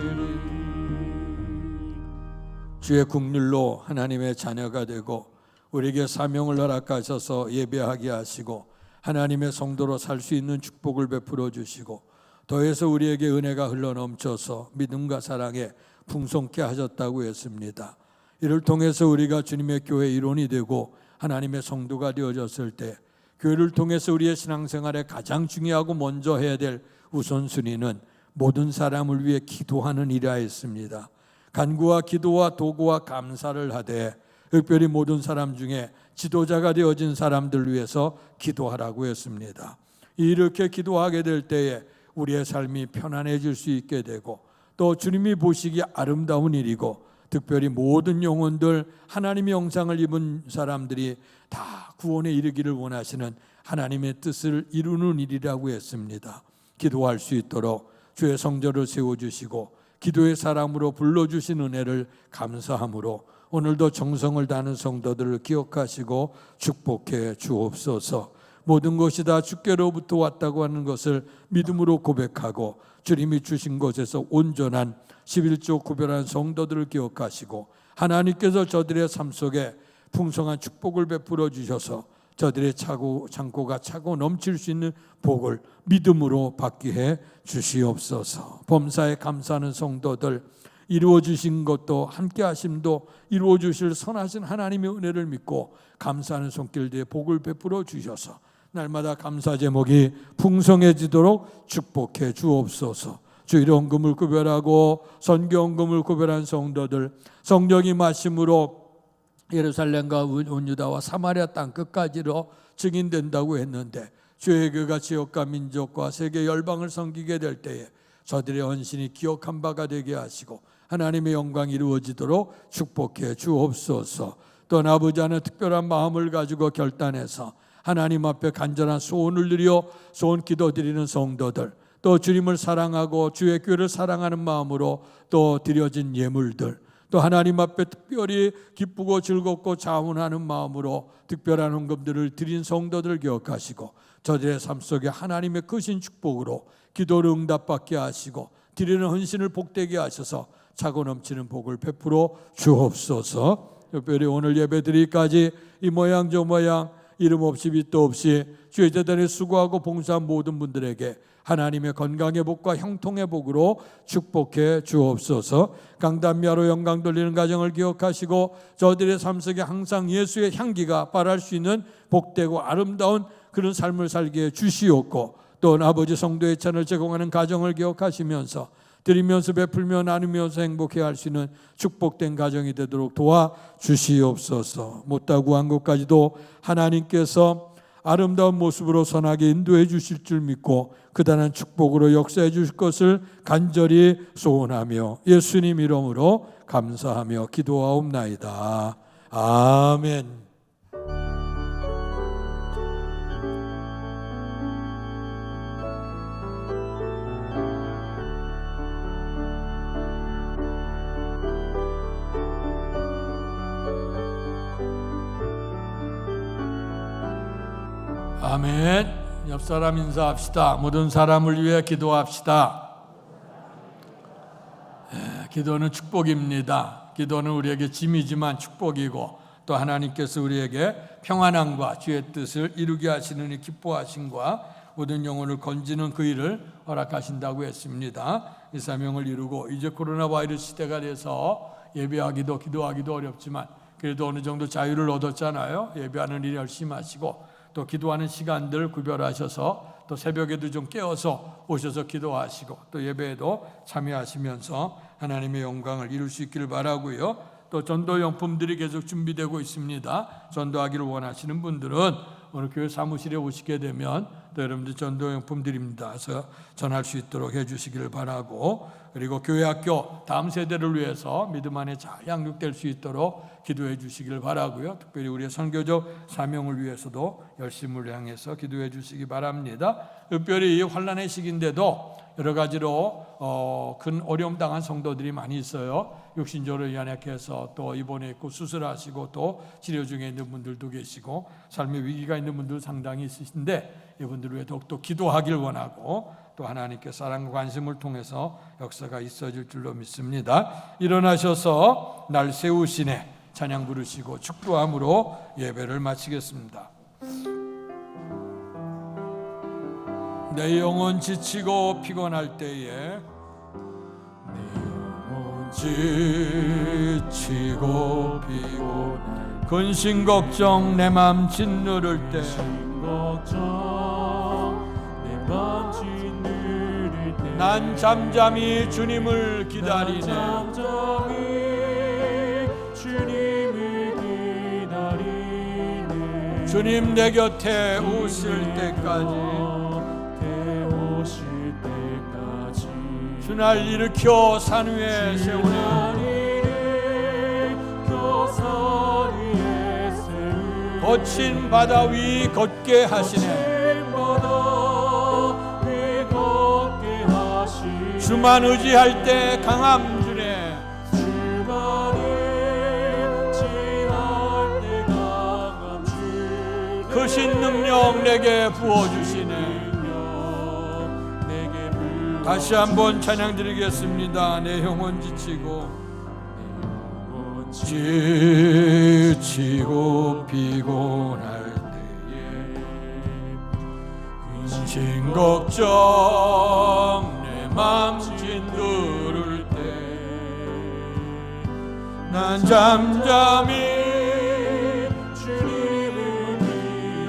주의 국률로 하나님의 자녀가 되고 우리에게 사명을 허락하셔서 예배하게 하시고 하나님의 성도로 살 수 있는 축복을 베풀어 주시고 더해서 우리에게 은혜가 흘러넘쳐서 믿음과 사랑에 풍성케 하셨다고 했습니다. 이를 통해서 우리가 주님의 교회 일원이 되고 하나님의 성도가 되어졌을 때 교회를 통해서 우리의 신앙생활에 가장 중요하고 먼저 해야 될 우선순위는 모든 사람을 위해 기도하는 일이라 했습니다. 간구와 기도와 도구와 감사를 하되 특별히 모든 사람 중에 지도자가 되어진 사람들 위해서 기도하라고 했습니다. 이렇게 기도하게 될 때에 우리의 삶이 편안해질 수 있게 되고 또 주님이 보시기에 아름다운 일이고 특별히 모든 영혼들 하나님의 형상을 입은 사람들이 다 구원에 이르기를 원하시는 하나님의 뜻을 이루는 일이라고 했습니다. 기도할 수 있도록 주의 성전을 세워주시고 기도의 사람으로 불러주신 은혜를 감사함으로 오늘도 정성을 다하는 성도들을 기억하시고 축복해 주옵소서. 모든 것이 다 주께로부터 왔다고 하는 것을 믿음으로 고백하고 주님이 주신 것에서 온전한 11조 구별한 성도들을 기억하시고 하나님께서 저들의 삶 속에 풍성한 축복을 베풀어 주셔서 저들의 창고가 차고 넘칠 수 있는 복을 믿음으로 받게 해 주시옵소서. 범사에 감사하는 성도들 이루어 주신 것도 함께 하심도 이루어 주실 선하신 하나님의 은혜를 믿고 감사하는 손길들의 복을 베풀어 주셔서 날마다 감사 제목이 풍성해지도록 축복해 주옵소서. 주일헌금을 구별하고 선교헌금을 구별한 성도들, 성령이 마심으로 예루살렘과 온 유다와 사마리아 땅 끝까지로 증인된다고 했는데, 주의 교회가 지역과 민족과 세계 열방을 섬기게 될 때에 저들의 헌신이 기억한 바가 되게 하시고 하나님의 영광이 이루어지도록 축복해 주옵소서. 또 아버지 하는 특별한 마음을 가지고 결단해서 하나님 앞에 간절한 소원을 드려 소원 기도드리는 성도들, 또 주님을 사랑하고 주의 교회를 사랑하는 마음으로 또 드려진 예물들, 또 하나님 앞에 특별히 기쁘고 즐겁고 자원하는 마음으로 특별한 헌금들을 드린 성도들을 기억하시고 저들의 삶 속에 하나님의 크신 축복으로 기도를 응답받게 하시고 드리는 헌신을 복되게 하셔서 차고 넘치는 복을 베풀어 주옵소서. 특별히 오늘 예배드리기까지 이 모양 저 모양 이름 없이 빛도 없이 주의 재단에 수고하고 봉사한 모든 분들에게 하나님의 건강의 복과 형통의 복으로 축복해 주옵소서. 강단미아로 영광 돌리는 가정을 기억하시고 저들의 삶 속에 항상 예수의 향기가 발할 수 있는 복되고 아름다운 그런 삶을 살게 주시옵고, 또 아버지 성도의 찬을 제공하는 가정을 기억하시면서 드리면서 베풀며 나누면서 행복해 할 수 있는 축복된 가정이 되도록 도와주시옵소서. 못다 구한 것까지도 하나님께서 아름다운 모습으로 선하게 인도해 주실 줄 믿고 그다란 축복으로 역사해 주실 것을 간절히 소원하며 예수님 이름으로 감사하며 기도하옵나이다. 아멘. 아멘. 옆 사람 인사합시다. 모든 사람을 위해 기도합시다. 기도는 축복입니다. 기도는 우리에게 짐이지만 축복이고, 또 하나님께서 우리에게 평안함과 주의 뜻을 이루게 하시는 이 기뻐하심과 모든 영혼을 건지는 그 일을 허락하신다고 했습니다. 이 사명을 이루고 이제 코로나 바이러스 시대가 돼서 예배하기도 기도하기도 어렵지만 그래도 어느 정도 자유를 얻었잖아요. 예배하는 일 열심히 하시고 또 기도하는 시간들 구별하셔서 또 새벽에도 좀 깨어서 오셔서 기도하시고 또 예배에도 참여하시면서 하나님의 영광을 이룰 수 있기를 바라고요. 또 전도용품들이 계속 준비되고 있습니다. 전도하기를 원하시는 분들은 오늘 교회 사무실에 오시게 되면 또 여러분들 전도용품 드립니다. 그래서 전할 수 있도록 해주시기를 바라고, 그리고 교회 학교 다음 세대를 위해서 믿음 안에 잘 양육될 수 있도록 기도해 주시기를 바라고요. 특별히 우리의 선교적 사명을 위해서도 열심을 향해서 기도해 주시기 바랍니다. 특별히 이 환난의 시기인데도 여러 가지로 큰 어려움 당한 성도들이 많이 있어요. 육신적으로 연약해서 또 입원해 있고 수술하시고 또 치료 중에 있는 분들도 계시고 삶의 위기가 있는 분들 상당히 있으신데 이분들을 위해 더욱더 기도하길 원하고 또 하나님께 사랑과 관심을 통해서 역사가 있어질 줄로 믿습니다. 일어나셔서 날 세우시네 찬양 부르시고 축도함으로 예배를 마치겠습니다. 내 영혼 지치고 피곤할 때에 내 영혼 지치고 피곤할 근심 걱정 내 맘 짓누를 때 난 잠잠히 주님을 기다리네. 주님 내 곁에 오실 때까지 주날 일으켜 산 위에 세우네. 거친 바다 위 걷게 하시네. 주만 의지할 때 강함 주네. 크신 능력 내게 부어주시네. 다시 한번 찬양 드리겠습니다. 내 영혼 지치고 피곤할 때에 근심 걱정 내 맘 짓누를 때 난 잠잠히 주님을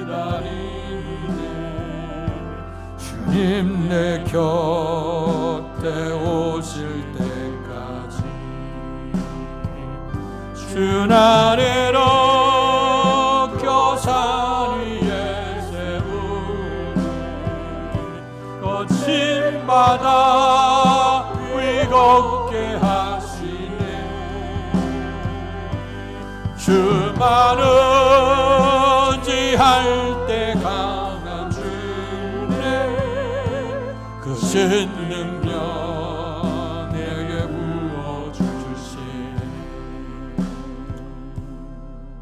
기다리네. 주님 내 곁에 세우실 때까지 주 나래로 교산 위에 세우네 거친 바다 위겁게 하시네 주만 의지할 때 강한 주네 그 신 능력 내게 부어주시네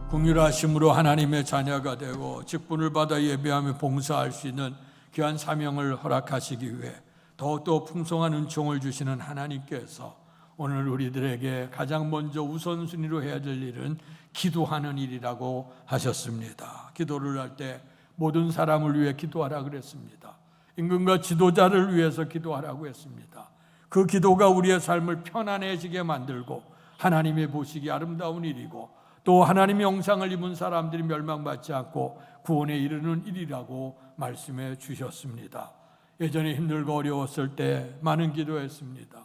긍휼하심으로 하나님의 자녀가 되고 직분을 받아 예배하며 봉사할 수 있는 귀한 사명을 허락하시기 위해 더욱더 풍성한 은총을 주시는 하나님께서 오늘 우리들에게 가장 먼저 우선순위로 해야 될 일은 기도하는 일이라고 하셨습니다. 기도를 할 때 모든 사람을 위해 기도하라 그랬습니다. 임금과 지도자를 위해서 기도하라고 했습니다. 그 기도가 우리의 삶을 편안해지게 만들고 하나님의 보시기 아름다운 일이고 또 하나님의 영상을 입은 사람들이 멸망받지 않고 구원에 이르는 일이라고 말씀해 주셨습니다. 예전에 힘들고 어려웠을 때 많은 기도했습니다.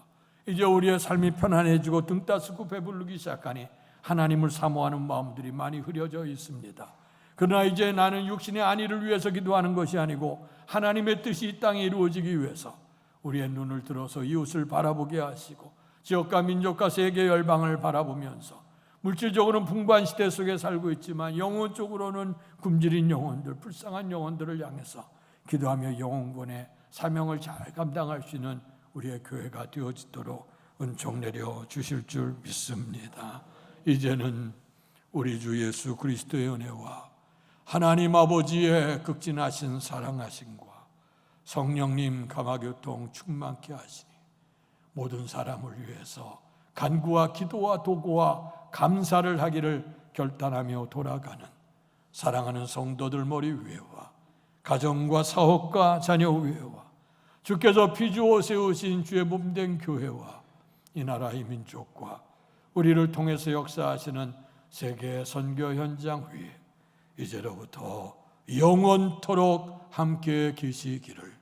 이제 우리의 삶이 편안해지고 등 따스고 배부르기 시작하니 하나님을 사모하는 마음들이 많이 흐려져 있습니다. 그러나 이제 나는 육신의 안위를 위해서 기도하는 것이 아니고 하나님의 뜻이 이 땅에 이루어지기 위해서 우리의 눈을 들어서 이웃을 바라보게 하시고 지역과 민족과 세계 열방을 바라보면서 물질적으로는 풍부한 시대 속에 살고 있지만 영혼적으로는 굶주린 영혼들, 불쌍한 영혼들을 향해서 기도하며 영혼권의 사명을 잘 감당할 수 있는 우리의 교회가 되어지도록 은총 내려 주실 줄 믿습니다. 이제는 우리 주 예수 그리스도의 은혜와 하나님 아버지의 극진하신 사랑하심과 성령님 감화교통 충만케 하시니 모든 사람을 위해서 간구와 기도와 도구와 감사를 하기를 결단하며 돌아가는 사랑하는 성도들 머리 위에와 가정과 사업과 자녀 위에와 주께서 피주어 세우신 주의 몸된 교회와 이 나라의 민족과 우리를 통해서 역사하시는 세계 선교 현장 위에 이제로부터 영원토록 함께 계시기를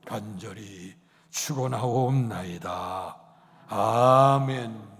간절히 축원하옵나이다. 아멘.